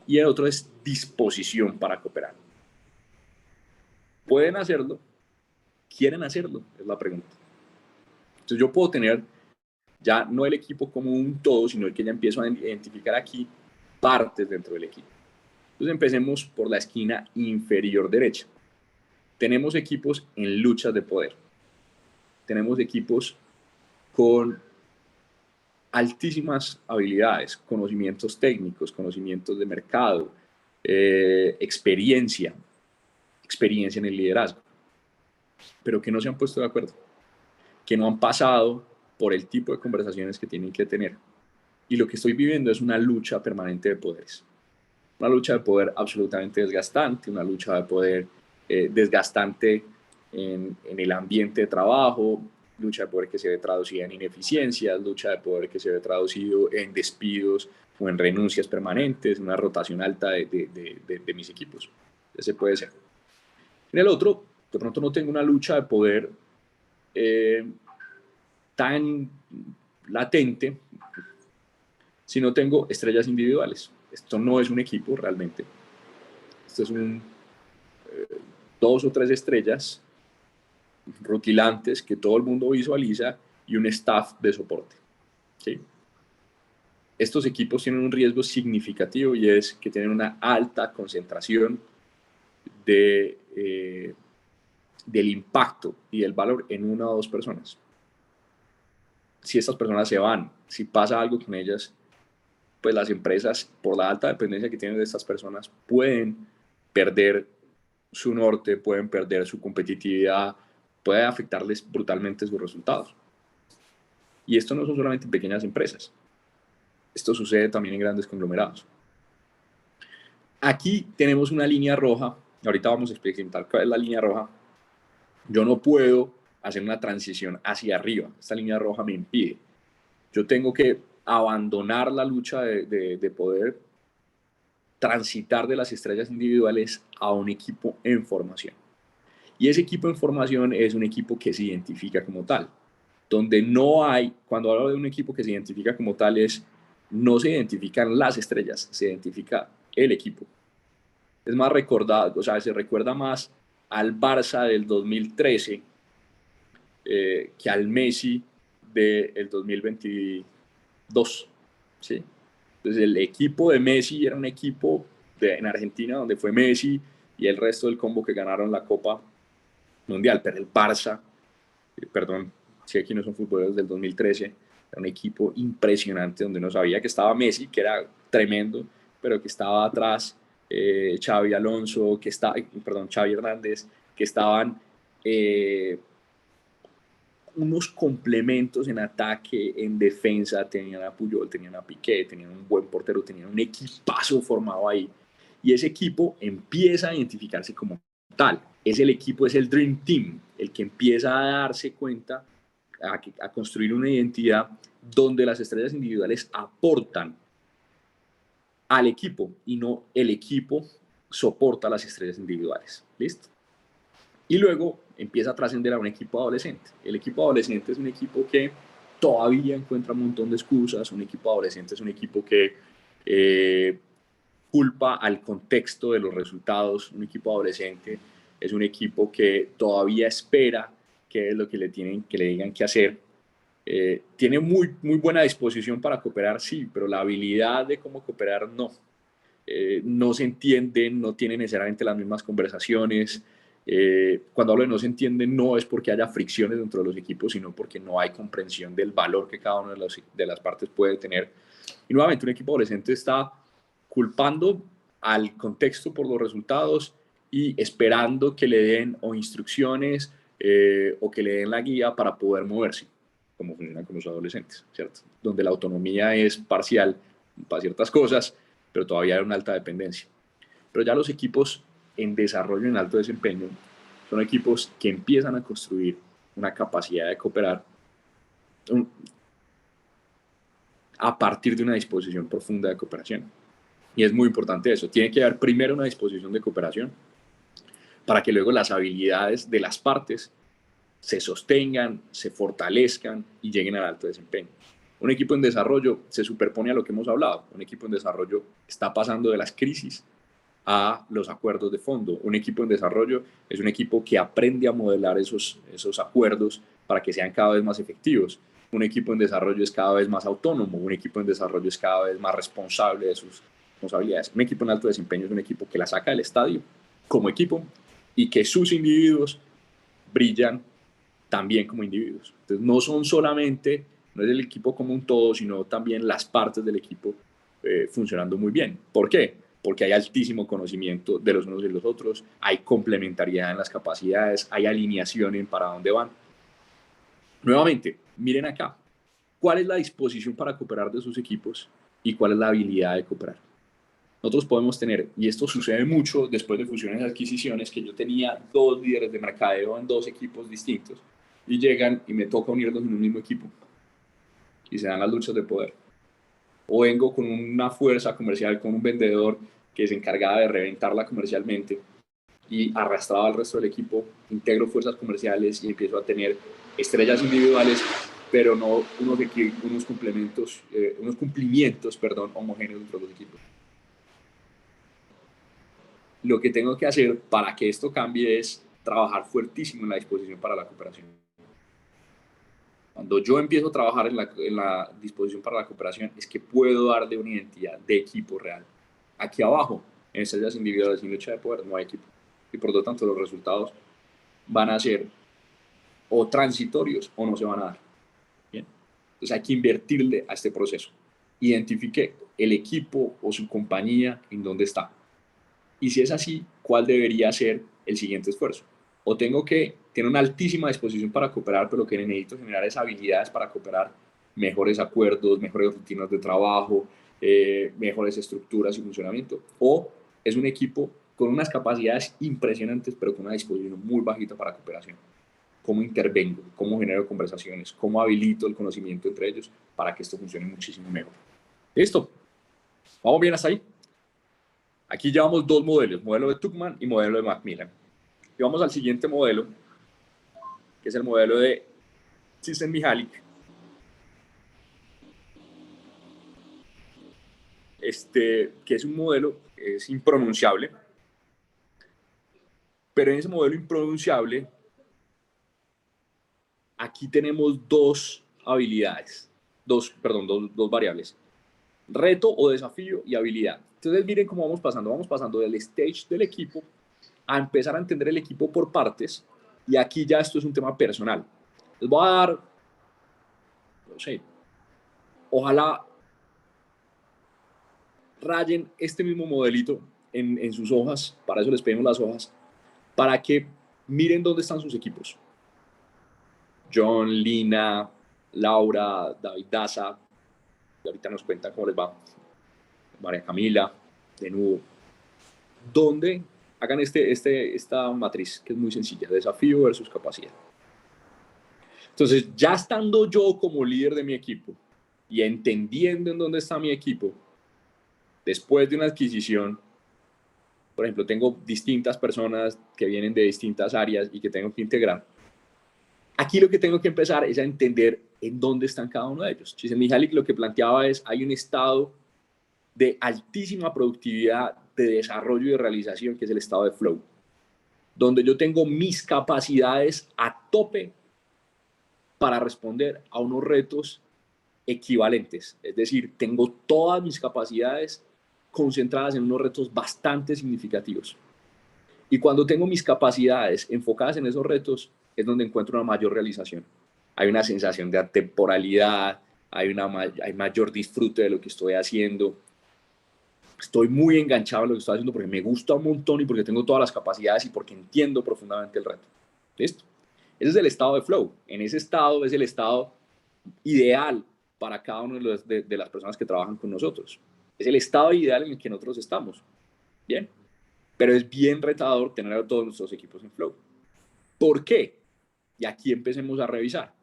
Y el otro es disposición para cooperar. ¿Pueden hacerlo? ¿Quieren hacerlo? Es la pregunta. Entonces yo puedo tener Ya no el equipo como un todo, sino el que ya empiezo a identificar aquí partes dentro del equipo. Entonces empecemos por la esquina inferior derecha. Tenemos equipos en luchas de poder. Tenemos equipos con altísimas habilidades, conocimientos técnicos, conocimientos de mercado, experiencia en el liderazgo, pero que no se han puesto de acuerdo, que no han pasado por el tipo de conversaciones que tienen que tener. Y lo que estoy viviendo es una lucha permanente de poderes. Una lucha de poder absolutamente desgastante, una lucha de poder desgastante en el ambiente de trabajo, lucha de poder que se ve traducida en ineficiencias, lucha de poder que se ve traducido en despidos o en renuncias permanentes, una rotación alta de mis equipos. Ese puede ser. En el otro, de pronto no tengo una lucha de poder tan latente, sino tengo estrellas individuales. Esto no es un equipo realmente. Esto es dos o tres estrellas rutilantes que todo el mundo visualiza y un staff de soporte. ¿Sí? Estos equipos tienen un riesgo significativo y es que tienen una alta concentración del impacto y del valor en una o dos personas. Si estas personas se van, si pasa algo con ellas, pues las empresas, por la alta dependencia que tienen de estas personas, pueden perder su norte, pueden perder su competitividad, puede afectarles brutalmente sus resultados. Y esto no son solamente en pequeñas empresas. Esto sucede también en grandes conglomerados. Aquí tenemos una línea roja. Ahorita vamos a explicar cuál es la línea roja. Yo no puedo hacer una transición hacia arriba. Esta línea roja me impide. Yo tengo que abandonar la lucha de poder, transitar de las estrellas individuales a un equipo en formación. Y ese equipo en formación es un equipo que se identifica como tal. Donde no hay, cuando hablo de un equipo que se identifica como tal, no se identifican las estrellas, se identifica el equipo. Es más recordado, o sea, se recuerda más al Barça del 2013 que al Messi del 2022, ¿sí? Entonces el equipo de Messi era un equipo en Argentina donde fue Messi y el resto del combo que ganaron la Copa Mundial, pero el Barça, perdón, si aquí no son futboleros del 2013, era un equipo impresionante donde no sabía que estaba Messi, que era tremendo, pero que estaba atrás Xavi Alonso, Xavi Hernández, que estaban unos complementos en ataque, en defensa, tenían a Puyol, tenían a Piqué, tenían un buen portero, tenían un equipazo formado ahí. Y ese equipo empieza a identificarse como tal. Es el equipo, es el Dream Team, el que empieza a darse cuenta, a construir una identidad donde las estrellas individuales aportan al equipo y no el equipo soporta a las estrellas individuales. ¿Listo? Y luego empieza a trascender a un equipo adolescente. El equipo adolescente es un equipo que todavía encuentra un montón de excusas. Un equipo adolescente es un equipo que culpa al contexto de los resultados. Un equipo adolescente es un equipo que todavía espera qué es lo que le digan que hacer. Tiene muy buena disposición para cooperar, sí, pero la habilidad de cómo cooperar no. No se entienden, no tienen necesariamente las mismas conversaciones. Cuando hablo de no se entienden, no es porque haya fricciones dentro de los equipos, sino porque no hay comprensión del valor que cada una de las partes puede tener. Y nuevamente, un equipo adolescente está culpando al contexto por los resultados y esperando que le den o instrucciones o que le den la guía para poder moverse, como funcionan con los adolescentes, ¿cierto? Donde la autonomía es parcial para ciertas cosas, pero todavía hay una alta dependencia. Pero ya los equipos en desarrollo en alto desempeño son equipos que empiezan a construir una capacidad de cooperar a partir de una disposición profunda de cooperación. Y es muy importante eso. Tiene que haber primero una disposición de cooperación para que luego las habilidades de las partes se sostengan, se fortalezcan y lleguen al alto desempeño. Un equipo en desarrollo se superpone a lo que hemos hablado. Un equipo en desarrollo está pasando de las crisis a los acuerdos de fondo. Un equipo en desarrollo es un equipo que aprende a modelar esos acuerdos para que sean cada vez más efectivos. Un equipo en desarrollo es cada vez más autónomo, un equipo en desarrollo es cada vez más responsable de sus responsabilidades. Un equipo en alto desempeño es un equipo que la saca del estadio como equipo y que sus individuos brillan también como individuos. Entonces no son solamente, no es el equipo como un todo, sino también las partes del equipo funcionando muy bien. ¿Por qué? Porque hay altísimo conocimiento de los unos y los otros, hay complementariedad en las capacidades, hay alineación en para dónde van. Nuevamente, miren acá, ¿cuál es la disposición para cooperar de sus equipos y cuál es la habilidad de cooperar? Nosotros podemos tener, y esto sucede mucho después de fusiones y adquisiciones, que yo tenía 2 líderes de mercadeo en 2 equipos distintos y llegan y me toca unirlos en un mismo equipo y se dan las luchas de poder. O vengo con una fuerza comercial, con un vendedor que se encargaba de reventarla comercialmente y arrastraba al resto del equipo, integro fuerzas comerciales y empiezo a tener estrellas individuales, pero no unos cumplimientos homogéneos entre los equipos. Lo que tengo que hacer para que esto cambie es trabajar fuertísimo en la disposición para la cooperación. Cuando yo empiezo a trabajar en la disposición para la cooperación, es que puedo darle una identidad de equipo real. Aquí abajo, en estrellas individuales sin lucha de poder, no hay equipo. Y por lo tanto, los resultados van a ser o transitorios o no se van a dar. Bien. Entonces hay que invertirle a este proceso. Identifique el equipo o su compañía en dónde está. Y si es así, ¿cuál debería ser el siguiente esfuerzo? O tengo que tener una altísima disposición para cooperar, pero lo que necesito generar es habilidades para cooperar, mejores acuerdos, mejores rutinas de trabajo, mejores estructuras y funcionamiento. O es un equipo con unas capacidades impresionantes, pero con una disposición muy bajita para cooperación. ¿Cómo intervengo? ¿Cómo genero conversaciones? ¿Cómo habilito el conocimiento entre ellos para que esto funcione muchísimo mejor? ¿Listo? ¿Vamos bien hasta ahí? Aquí llevamos 2 modelos, modelo de Tuckman y modelo de Macmillan. Y vamos al siguiente modelo, que es el modelo de Csikszentmihalyi. Que es un modelo que es impronunciable, pero en ese modelo impronunciable, aquí tenemos 2 habilidades, dos variables, reto o desafío y habilidad. Entonces miren cómo vamos pasando del stage del equipo a empezar a entender el equipo por partes, y aquí ya esto es un tema personal. Les voy a dar, no sé, ojalá rayen este mismo modelito en sus hojas, para eso les pedimos las hojas, para que miren dónde están sus equipos. John, Lina, Laura, David Daza, y ahorita nos cuentan cómo les va, María Camila, de nuevo. ¿Dónde? Hagan esta matriz que es muy sencilla, desafío versus capacidad. Entonces, ya estando yo como líder de mi equipo y entendiendo en dónde está mi equipo, después de una adquisición, por ejemplo, tengo distintas personas que vienen de distintas áreas y que tengo que integrar. Aquí lo que tengo que empezar es a entender en dónde están cada uno de ellos. Csikszentmihalyi lo que planteaba es, hay un estado de altísima productividad, de desarrollo y de realización, que es el estado de flow, donde yo tengo mis capacidades a tope para responder a unos retos equivalentes. Es decir, tengo todas mis capacidades concentradas en unos retos bastante significativos. Y cuando tengo mis capacidades enfocadas en esos retos, es donde encuentro una mayor realización. Hay una sensación de atemporalidad, hay mayor disfrute de lo que estoy haciendo. Estoy muy enganchado en lo que estoy haciendo porque me gusta un montón y porque tengo todas las capacidades y porque entiendo profundamente el reto. ¿Listo? Ese es el estado de flow. En ese estado es el estado ideal para cada una de las personas que trabajan con nosotros. Es el estado ideal en el que nosotros estamos. Bien. Pero es bien retador tener a todos nuestros equipos en flow. ¿Por qué? Y aquí empecemos a revisar.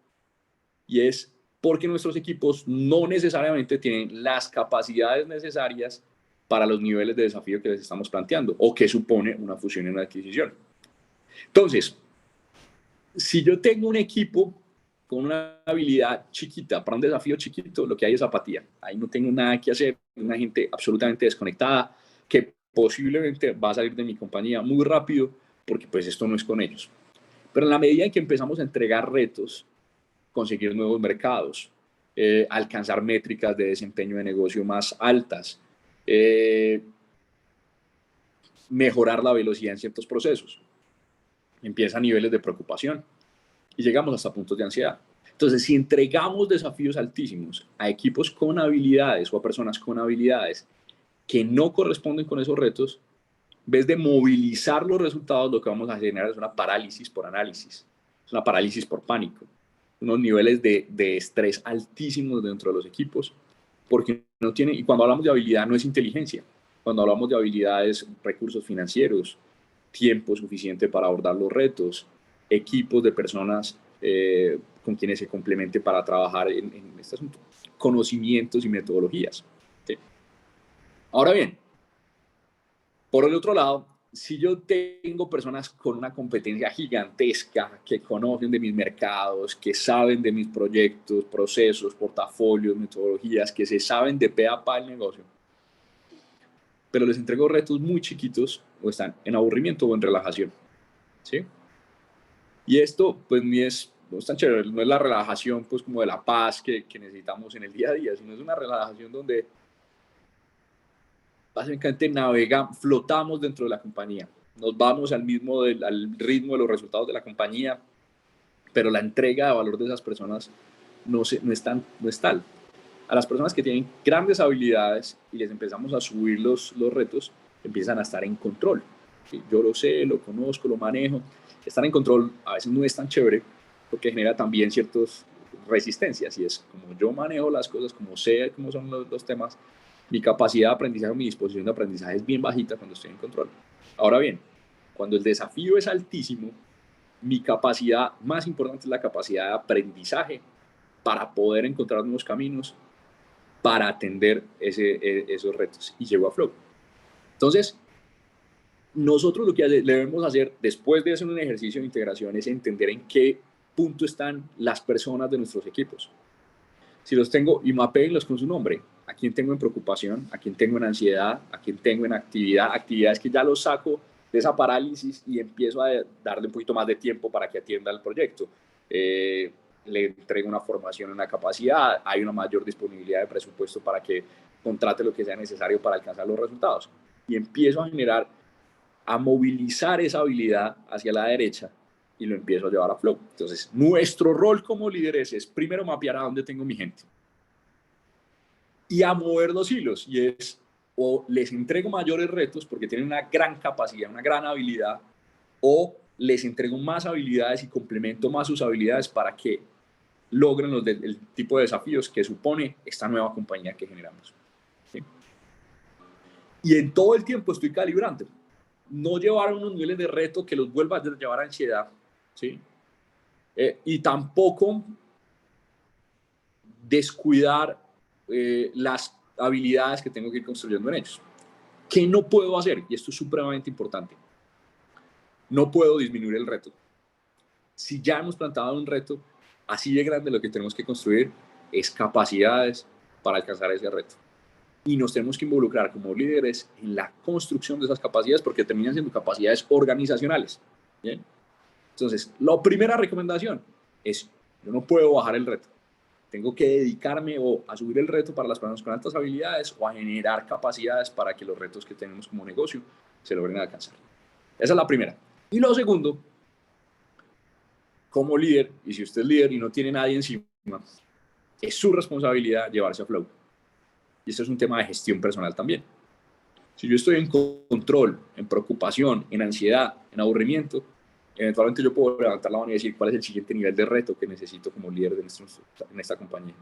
Y es porque nuestros equipos no necesariamente tienen las capacidades necesarias para los niveles de desafío que les estamos planteando o que supone una fusión y una adquisición. Entonces, si yo tengo un equipo con una habilidad chiquita para un desafío chiquito, lo que hay es apatía. Ahí no tengo nada que hacer, una gente absolutamente desconectada que posiblemente va a salir de mi compañía muy rápido porque pues esto no es con ellos. Pero en la medida en que empezamos a entregar retos conseguir nuevos mercados, alcanzar métricas de desempeño de negocio más altas, mejorar la velocidad en ciertos procesos. Empiezan niveles de preocupación y llegamos hasta puntos de ansiedad. Entonces, si entregamos desafíos altísimos a equipos con habilidades o a personas con habilidades que no corresponden con esos retos, en vez de movilizar los resultados, lo que vamos a generar es una parálisis por análisis, es una parálisis por pánico, unos niveles de estrés altísimos dentro de los equipos, porque no tiene, y cuando hablamos de habilidad no es inteligencia, cuando hablamos de habilidad es recursos financieros, tiempo suficiente para abordar los retos, equipos de personas con quienes se complemente para trabajar en este asunto, conocimientos y metodologías. ¿Sí? Ahora bien, por el otro lado, si yo tengo personas con una competencia gigantesca, que conocen de mis mercados, que saben de mis proyectos, procesos, portafolios, metodologías, que se saben de pe a pa el negocio, pero les entrego retos muy chiquitos, o están en aburrimiento o en relajación, ¿sí? Y esto, pues, no es tan chévere, no es la relajación, pues, como de la paz que necesitamos en el día a día, sino es una relajación donde básicamente flotamos dentro de la compañía, nos vamos al ritmo de los resultados de la compañía, pero la entrega de valor de esas personas no es tal. A las personas que tienen grandes habilidades y les empezamos a subir los retos, empiezan a estar en control. ¿Sí? Yo lo sé, lo conozco, lo manejo. Estar en control a veces no es tan chévere porque genera también ciertas resistencias, y es como yo manejo las cosas, como sé cómo son los temas, mi capacidad de aprendizaje o mi disposición de aprendizaje es bien bajita cuando estoy en control. Ahora bien, cuando el desafío es altísimo, mi capacidad más importante es la capacidad de aprendizaje para poder encontrar nuevos caminos, para atender esos retos, y llego a Flow. Entonces, nosotros lo que debemos hacer después de hacer un ejercicio de integración es entender en qué punto están las personas de nuestros equipos. Si los tengo, y mapéenlos con su nombre, a quién tengo en preocupación, a quién tengo en ansiedad, a quién tengo en actividades que ya los saco de esa parálisis y empiezo a darle un poquito más de tiempo para que atienda el proyecto. Le entrego una formación, una capacidad, hay una mayor disponibilidad de presupuesto para que contrate lo que sea necesario para alcanzar los resultados. Y empiezo a movilizar esa habilidad hacia la derecha y lo empiezo a llevar a Flow. Entonces, nuestro rol como líderes es primero mapear a dónde tengo mi gente y a mover los hilos, y es o les entrego mayores retos porque tienen una gran capacidad, una gran habilidad, o les entrego más habilidades y complemento más sus habilidades para que logren el tipo de desafíos que supone esta nueva compañía que generamos. ¿Sí? Y en todo el tiempo estoy calibrando. No llevar a unos niveles de reto que los vuelva a llevar a ansiedad, ¿sí? Y tampoco descuidar las habilidades que tengo que ir construyendo en ellos. ¿Qué no puedo hacer? Y esto es supremamente importante. No puedo disminuir el reto. Si ya hemos plantado un reto, así de grande, lo que tenemos que construir es capacidades para alcanzar ese reto. Y nos tenemos que involucrar como líderes en la construcción de esas capacidades, porque terminan siendo capacidades organizacionales. ¿Bien? Entonces, la primera recomendación es, yo no puedo bajar el reto. Tengo que dedicarme o a subir el reto para las personas con altas habilidades o a generar capacidades para que los retos que tenemos como negocio se logren alcanzar. Esa es la primera. Y lo segundo, como líder, y si usted es líder y no tiene nadie encima, es su responsabilidad llevarse a Flow. Y esto es un tema de gestión personal también. Si yo estoy en control, en preocupación, en ansiedad, en aburrimiento, eventualmente yo puedo levantar la mano y decir cuál es el siguiente nivel de reto que necesito como líder en esta compañía.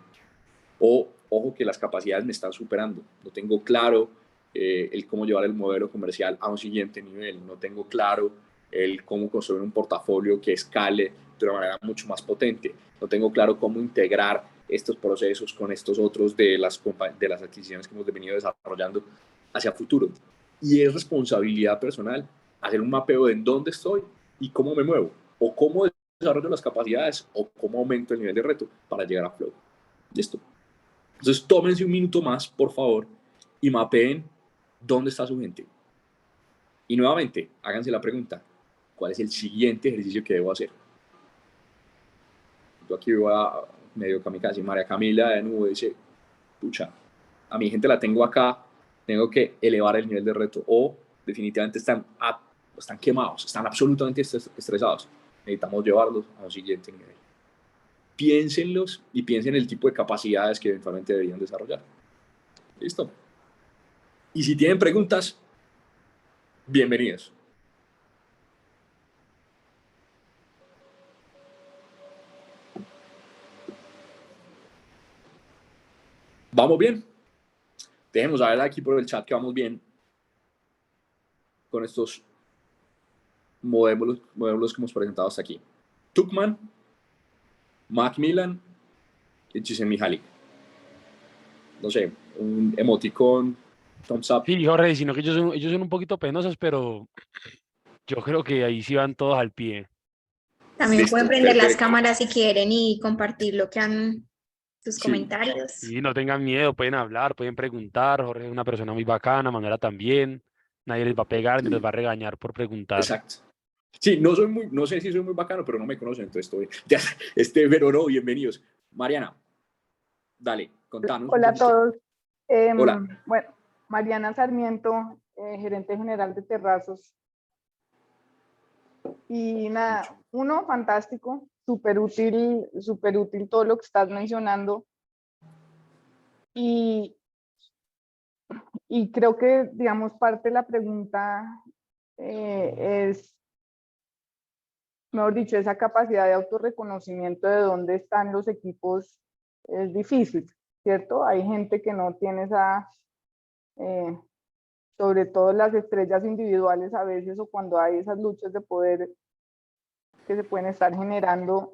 O, ojo, que las capacidades me están superando. No tengo claro el cómo llevar el modelo comercial a un siguiente nivel. No tengo claro el cómo construir un portafolio que escale de una manera mucho más potente. No tengo claro cómo integrar estos procesos con estos otros de las adquisiciones que hemos venido desarrollando hacia futuro. Y es responsabilidad personal hacer un mapeo de en dónde estoy y cómo me muevo, o cómo desarrollo las capacidades, o cómo aumento el nivel de reto para llegar a Flow. ¿Listo? Entonces, tómense un minuto más, por favor, y mapeen dónde está su gente. Y nuevamente, háganse la pregunta, ¿cuál es el siguiente ejercicio que debo hacer? yo aquí voy a medio kamikaze, María Camila de nuevo dice, pucha, a mi gente la tengo acá, tengo que elevar el nivel de reto, o definitivamente están quemados, están absolutamente estresados, necesitamos llevarlos a un siguiente nivel. Piénsenlos y piensen el tipo de capacidades que eventualmente deberían desarrollar. ¿Listo? Y si tienen preguntas, bienvenidos. ¿Vamos bien? Dejemos a ver aquí por el chat que vamos bien con estos modelos que hemos presentado hasta aquí. Tukman, Macmillan y Csikszentmihalyi. No sé, un emoticón, thumbs up. Sí, Jorge, sino que ellos son un poquito penosos, pero yo creo que ahí sí van todos al pie. También Listo, pueden prender las perfecto. cámaras si quieren y compartir lo que han, sus Sí. comentarios. Y no tengan miedo, pueden hablar, pueden preguntar. Jorge es una persona muy bacana, Manuela también. Nadie les va a pegar ni Sí. les va a regañar por preguntar. Exacto. Sí, no sé si soy muy bacano, pero no me conocen, entonces estoy. Pero no, bienvenidos. Mariana, dale, contanos. Hola a todos. Hola. Bueno, Mariana Sarmiento, gerente general de Terrazos. Y nada, uno, fantástico, súper útil todo lo que estás mencionando. Y creo que, digamos, parte de la pregunta es, mejor dicho, esa capacidad de autorreconocimiento de dónde están los equipos es difícil, ¿cierto? Hay gente que no tiene esa, sobre todo las estrellas individuales a veces, o cuando hay esas luchas de poder que se pueden estar generando,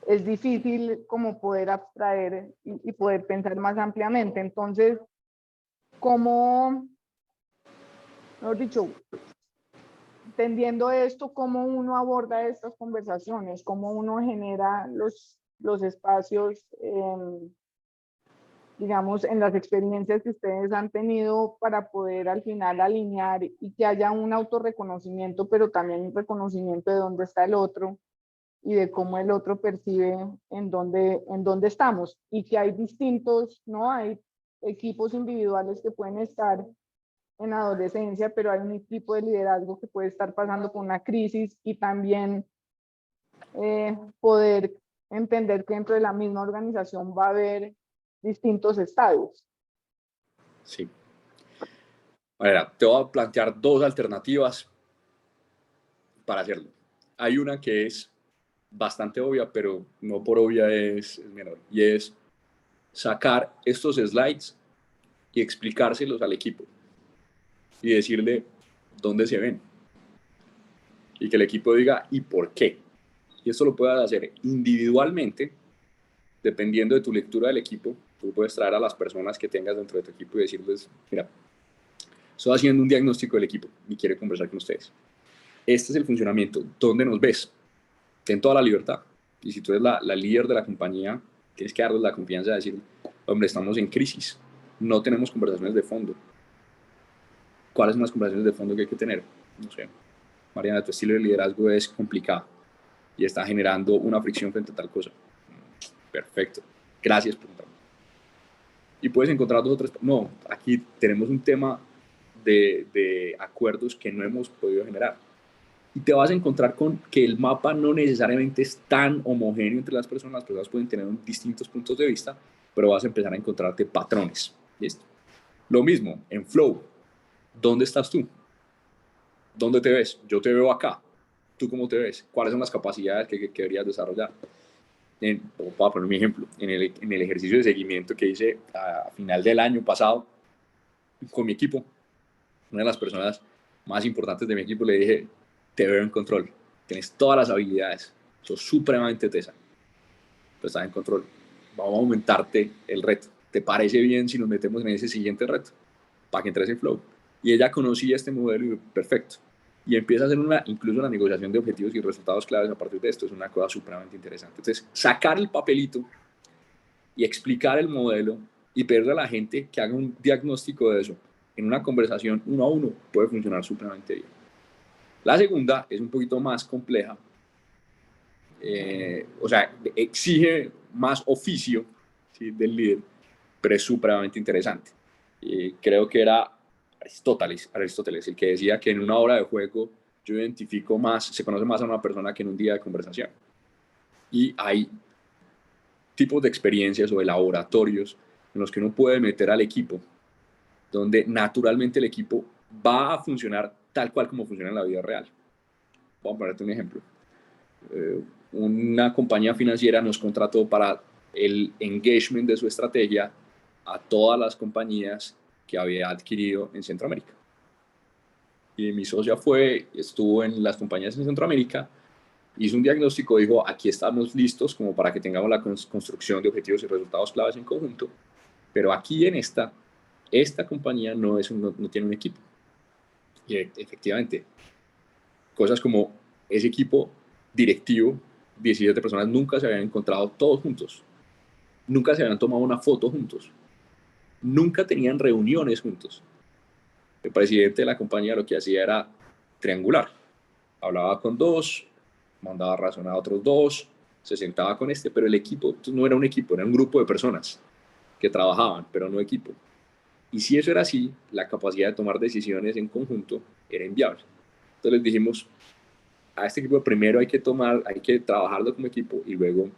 es difícil como poder abstraer y poder pensar más ampliamente. Entonces, ¿cómo, mejor dicho, entendiendo esto, cómo uno aborda estas conversaciones, cómo uno genera los espacios, digamos, en las experiencias que ustedes han tenido para poder al final alinear y que haya un autorreconocimiento, pero también un reconocimiento de dónde está el otro y de cómo el otro percibe en dónde estamos, y que hay distintos, ¿no? Hay equipos individuales que pueden estar en adolescencia, pero hay un equipo de liderazgo que puede estar pasando por una crisis, y también poder entender que dentro de la misma organización va a haber distintos estadios. Sí. Ahora, te voy a plantear dos alternativas para hacerlo. Hay una que es bastante obvia, pero no por obvia es menor, y es sacar estos slides y explicárselos al equipo y decirle dónde se ven y que el equipo diga y por qué. Y esto lo puedes hacer individualmente, dependiendo de tu lectura del equipo. Tú puedes traer a las personas que tengas dentro de tu equipo y decirles, mira, estoy haciendo un diagnóstico del equipo y quiero conversar con ustedes. Este es el funcionamiento. ¿Dónde nos ves? Ten toda la libertad. Y si tú eres la líder de la compañía, tienes que darles la confianza de decir, hombre, estamos en crisis, no tenemos conversaciones de fondo. ¿Cuáles son las conversaciones de fondo que hay que tener? No sé, Mariana, tu estilo de liderazgo es complicado y está generando una fricción frente a tal cosa. Perfecto, gracias por preguntarme. Y puedes encontrar dos o tres. No, aquí tenemos un tema de acuerdos que no hemos podido generar. Y te vas a encontrar con que el mapa no necesariamente es tan homogéneo entre las personas pueden tener distintos puntos de vista, pero vas a empezar a encontrarte patrones. ¿Listo? Lo mismo en Flow. ¿Dónde estás tú? ¿Dónde te ves? Yo te veo acá. ¿Tú cómo te ves? ¿Cuáles son las capacidades que deberías desarrollar? Voy a poner mi ejemplo. En el ejercicio de seguimiento que hice a final del año pasado con mi equipo, una de las personas más importantes de mi equipo le dije, te veo en control, tienes todas las habilidades, sos supremamente tesa, pero estás en control, vamos a aumentarte el reto. ¿Te parece bien si nos metemos en ese siguiente reto? Para que entres en flow. Y ella conocía este modelo y perfecto. Y empieza a hacer incluso una negociación de objetivos y resultados claves a partir de esto. Es una cosa supremamente interesante. Entonces, sacar el papelito y explicar el modelo y pedirle a la gente que haga un diagnóstico de eso en una conversación uno a uno puede funcionar supremamente bien. La segunda es un poquito más compleja o sea, exige más oficio, ¿sí?, del líder, pero es supremamente interesante. Creo que era Aristóteles el que decía que en una hora de juego yo identifico más, se conoce más a una persona que en un día de conversación. Y hay tipos de experiencias o de laboratorios en los que uno puede meter al equipo, donde naturalmente el equipo va a funcionar tal cual como funciona en la vida real. Vamos a ponerte un ejemplo. Una compañía financiera nos contrató para el engagement de su estrategia a todas las compañías que había adquirido en Centroamérica. Y mi socia estuvo en las compañías en Centroamérica, hizo un diagnóstico, dijo, aquí estamos listos como para que tengamos la construcción de objetivos y resultados claves en conjunto, pero aquí en esta compañía no tiene un equipo. Y efectivamente, cosas como ese equipo directivo, 17 personas, nunca se habían encontrado todos juntos, nunca se habían tomado una foto juntos, nunca tenían reuniones juntos. El presidente de la compañía lo que hacía era triangular, hablaba con dos, mandaba razón a otros dos, se sentaba con este, pero el equipo no era un equipo, era un grupo de personas que trabajaban, pero no equipo. Y si eso era así, la capacidad de tomar decisiones en conjunto era inviable. Entonces les dijimos, a este equipo primero hay que trabajarlo como equipo y luego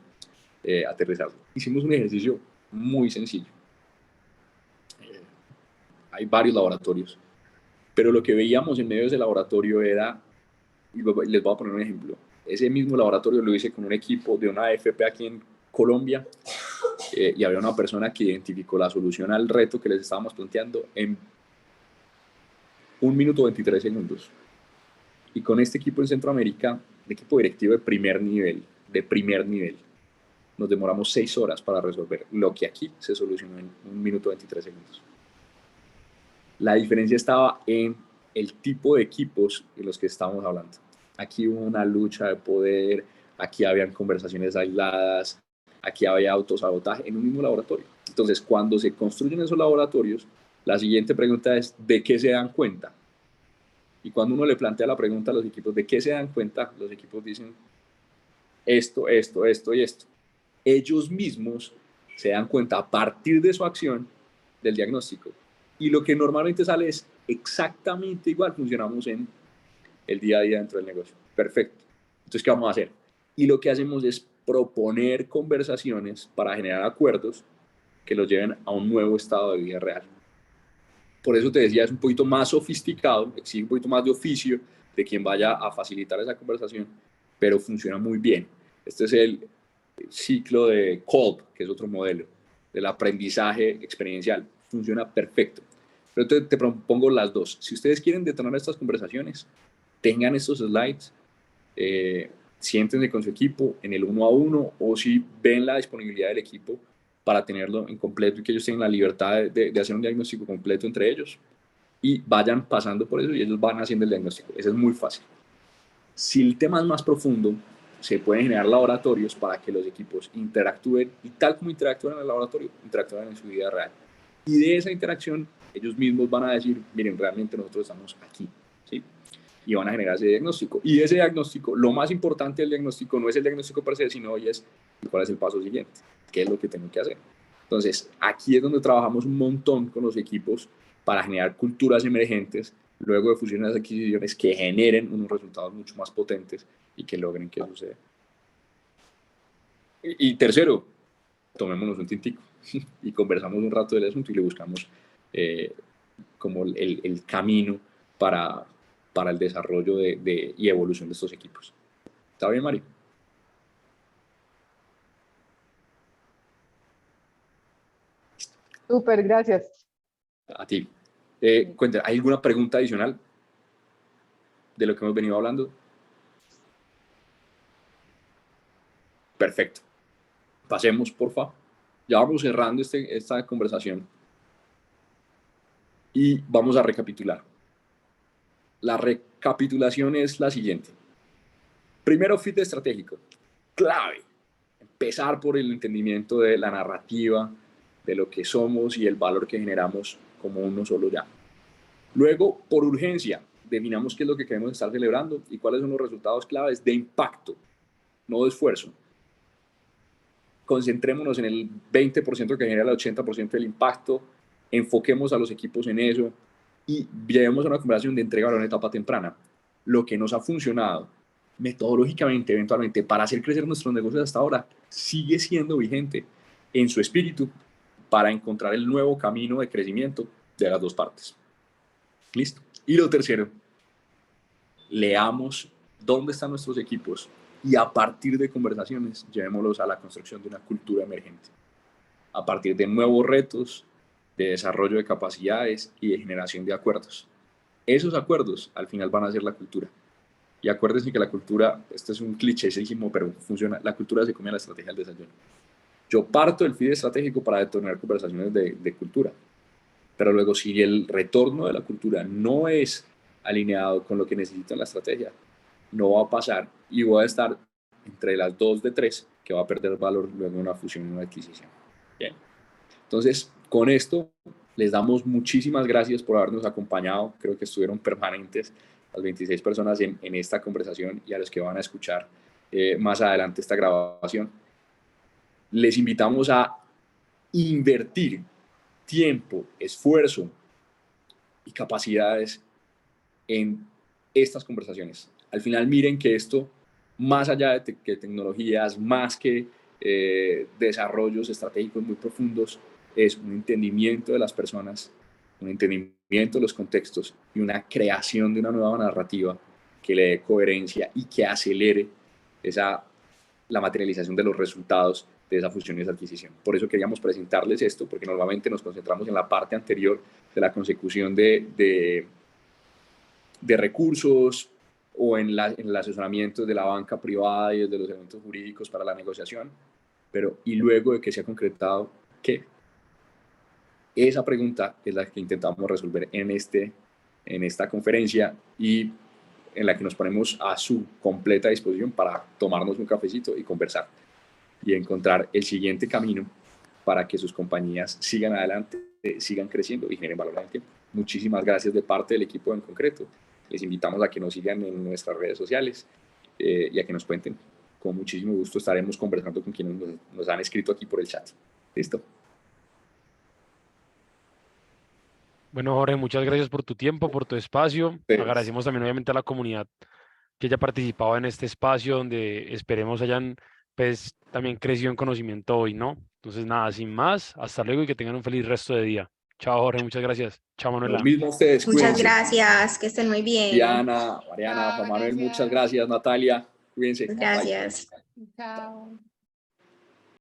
aterrizarlo. Hicimos un ejercicio muy sencillo. Hay varios laboratorios, pero lo que veíamos en medio de ese laboratorio era, y les voy a poner un ejemplo, ese mismo laboratorio lo hice con un equipo de una AFP aquí en Colombia, y había una persona que identificó la solución al reto que les estábamos planteando en 1 minuto 23 segundos. Y con este equipo en Centroamérica, el equipo directivo de primer nivel, nos demoramos 6 horas para resolver lo que aquí se solucionó en 1 minuto 23 segundos. La diferencia estaba en el tipo de equipos en los que estábamos hablando. Aquí hubo una lucha de poder, aquí habían conversaciones aisladas, aquí había autosabotaje en un mismo laboratorio. Entonces, cuando se construyen esos laboratorios, la siguiente pregunta es, ¿de qué se dan cuenta? Y cuando uno le plantea la pregunta a los equipos, ¿de qué se dan cuenta? Los equipos dicen esto, esto, esto y esto. Ellos mismos se dan cuenta a partir de su acción del diagnóstico. Y lo que normalmente sale es exactamente igual, funcionamos en el día a día dentro del negocio. Perfecto. Entonces, ¿qué vamos a hacer? Y lo que hacemos es proponer conversaciones para generar acuerdos que los lleven a un nuevo estado de vida real. Por eso te decía, es un poquito más sofisticado, exige un poquito más de oficio de quien vaya a facilitar esa conversación, pero funciona muy bien. Este es el ciclo de Kolb, que es otro modelo del aprendizaje experiencial. Funciona perfecto. Pero te propongo las dos. Si ustedes quieren detonar estas conversaciones, tengan estos slides, siéntense con su equipo en el 1 a 1, o si ven la disponibilidad del equipo para tenerlo en completo y que ellos tengan la libertad de hacer un diagnóstico completo entre ellos, y vayan pasando por eso y ellos van haciendo el diagnóstico. Eso es muy fácil. Si el tema es más profundo, se pueden generar laboratorios para que los equipos interactúen, y tal como interactúan en el laboratorio, interactúan en su vida real. Y de esa interacción, ellos mismos van a decir, miren, realmente nosotros estamos aquí, ¿sí? Y van a generar ese diagnóstico. Y ese diagnóstico, lo más importante del diagnóstico no es el diagnóstico per se, sino hoy es cuál es el paso siguiente, qué es lo que tengo que hacer. Entonces, aquí es donde trabajamos un montón con los equipos para generar culturas emergentes, luego de fusiones y adquisiciones que generen unos resultados mucho más potentes y que logren que suceda. Y tercero, tomémonos un tintico y conversamos un rato del asunto y le buscamos como el camino para el desarrollo y evolución de estos equipos. ¿Está bien, Mari? Súper, gracias. A ti. Cuéntame, ¿hay alguna pregunta adicional de lo que hemos venido hablando? Perfecto. Pasemos, por favor. Ya vamos cerrando esta conversación y vamos a recapitular. La recapitulación es la siguiente. Primero, fit estratégico. Clave. Empezar por el entendimiento de la narrativa, de lo que somos y el valor que generamos como uno solo ya. Luego, por urgencia, definamos qué es lo que queremos estar celebrando y cuáles son los resultados claves de impacto no de esfuerzo. Concentrémonos en el 20% que genera el 80% del impacto, enfoquemos a los equipos en eso y llevemos a una conversación de entrega de valor en etapa temprana. Lo que nos ha funcionado metodológicamente, eventualmente, para hacer crecer nuestros negocios hasta ahora, sigue siendo vigente en su espíritu para encontrar el nuevo camino de crecimiento de las dos partes. ¿Listo? Y lo tercero, leamos dónde están nuestros equipos y a partir de conversaciones llevémoslos a la construcción de una cultura emergente. A partir de nuevos retos, de desarrollo de capacidades y de generación de acuerdos. Esos acuerdos al final van a ser la cultura. Y acuérdense que la cultura, esto es un clichésísimo, pero funciona, la cultura se come a la estrategia del desayuno. Yo parto del feed estratégico para detonar conversaciones de cultura, pero luego si el retorno de la cultura no es alineado con lo que necesita la estrategia, no va a pasar y voy a estar entre las 2 de 3 que va a perder valor luego de una fusión y una adquisición. Bien. Entonces, con esto les damos muchísimas gracias por habernos acompañado. Creo que estuvieron permanentes las 26 personas en esta conversación y a los que van a escuchar más adelante esta grabación. Les invitamos a invertir tiempo, esfuerzo y capacidades en estas conversaciones. Al final miren que esto, más allá de que tecnologías, más que desarrollos estratégicos muy profundos, es un entendimiento de las personas, un entendimiento de los contextos y una creación de una nueva narrativa que le dé coherencia y que acelere la materialización de los resultados de esa fusión y esa adquisición. Por eso queríamos presentarles esto, porque normalmente nos concentramos en la parte anterior de la consecución de recursos o en el asesoramiento de la banca privada y de los elementos jurídicos para la negociación, pero y luego de que se ha concretado, ¿qué? Esa pregunta es la que intentamos resolver en esta conferencia y en la que nos ponemos a su completa disposición para tomarnos un cafecito y conversar y encontrar el siguiente camino para que sus compañías sigan adelante, sigan creciendo y generen valor en el tiempo. Muchísimas gracias de parte del equipo en concreto. Les invitamos a que nos sigan en nuestras redes sociales y a que nos cuenten. Con muchísimo gusto estaremos conversando con quienes nos han escrito aquí por el chat. ¿Listo? Bueno, Jorge, muchas gracias por tu tiempo, por tu espacio. Sí. Agradecemos también obviamente a la comunidad que haya participado en este espacio donde esperemos hayan pues también crecido en conocimiento hoy, ¿no? Entonces nada, sin más, hasta luego y que tengan un feliz resto de día. Chao, Jorge, muchas gracias. Chao, Manuela. Lo mismo a ustedes, Muchas cuídense. gracias, que estén muy bien. Diana, Mariana, Juan Manuel, muchas gracias. Natalia, cuídense. Gracias. Chao.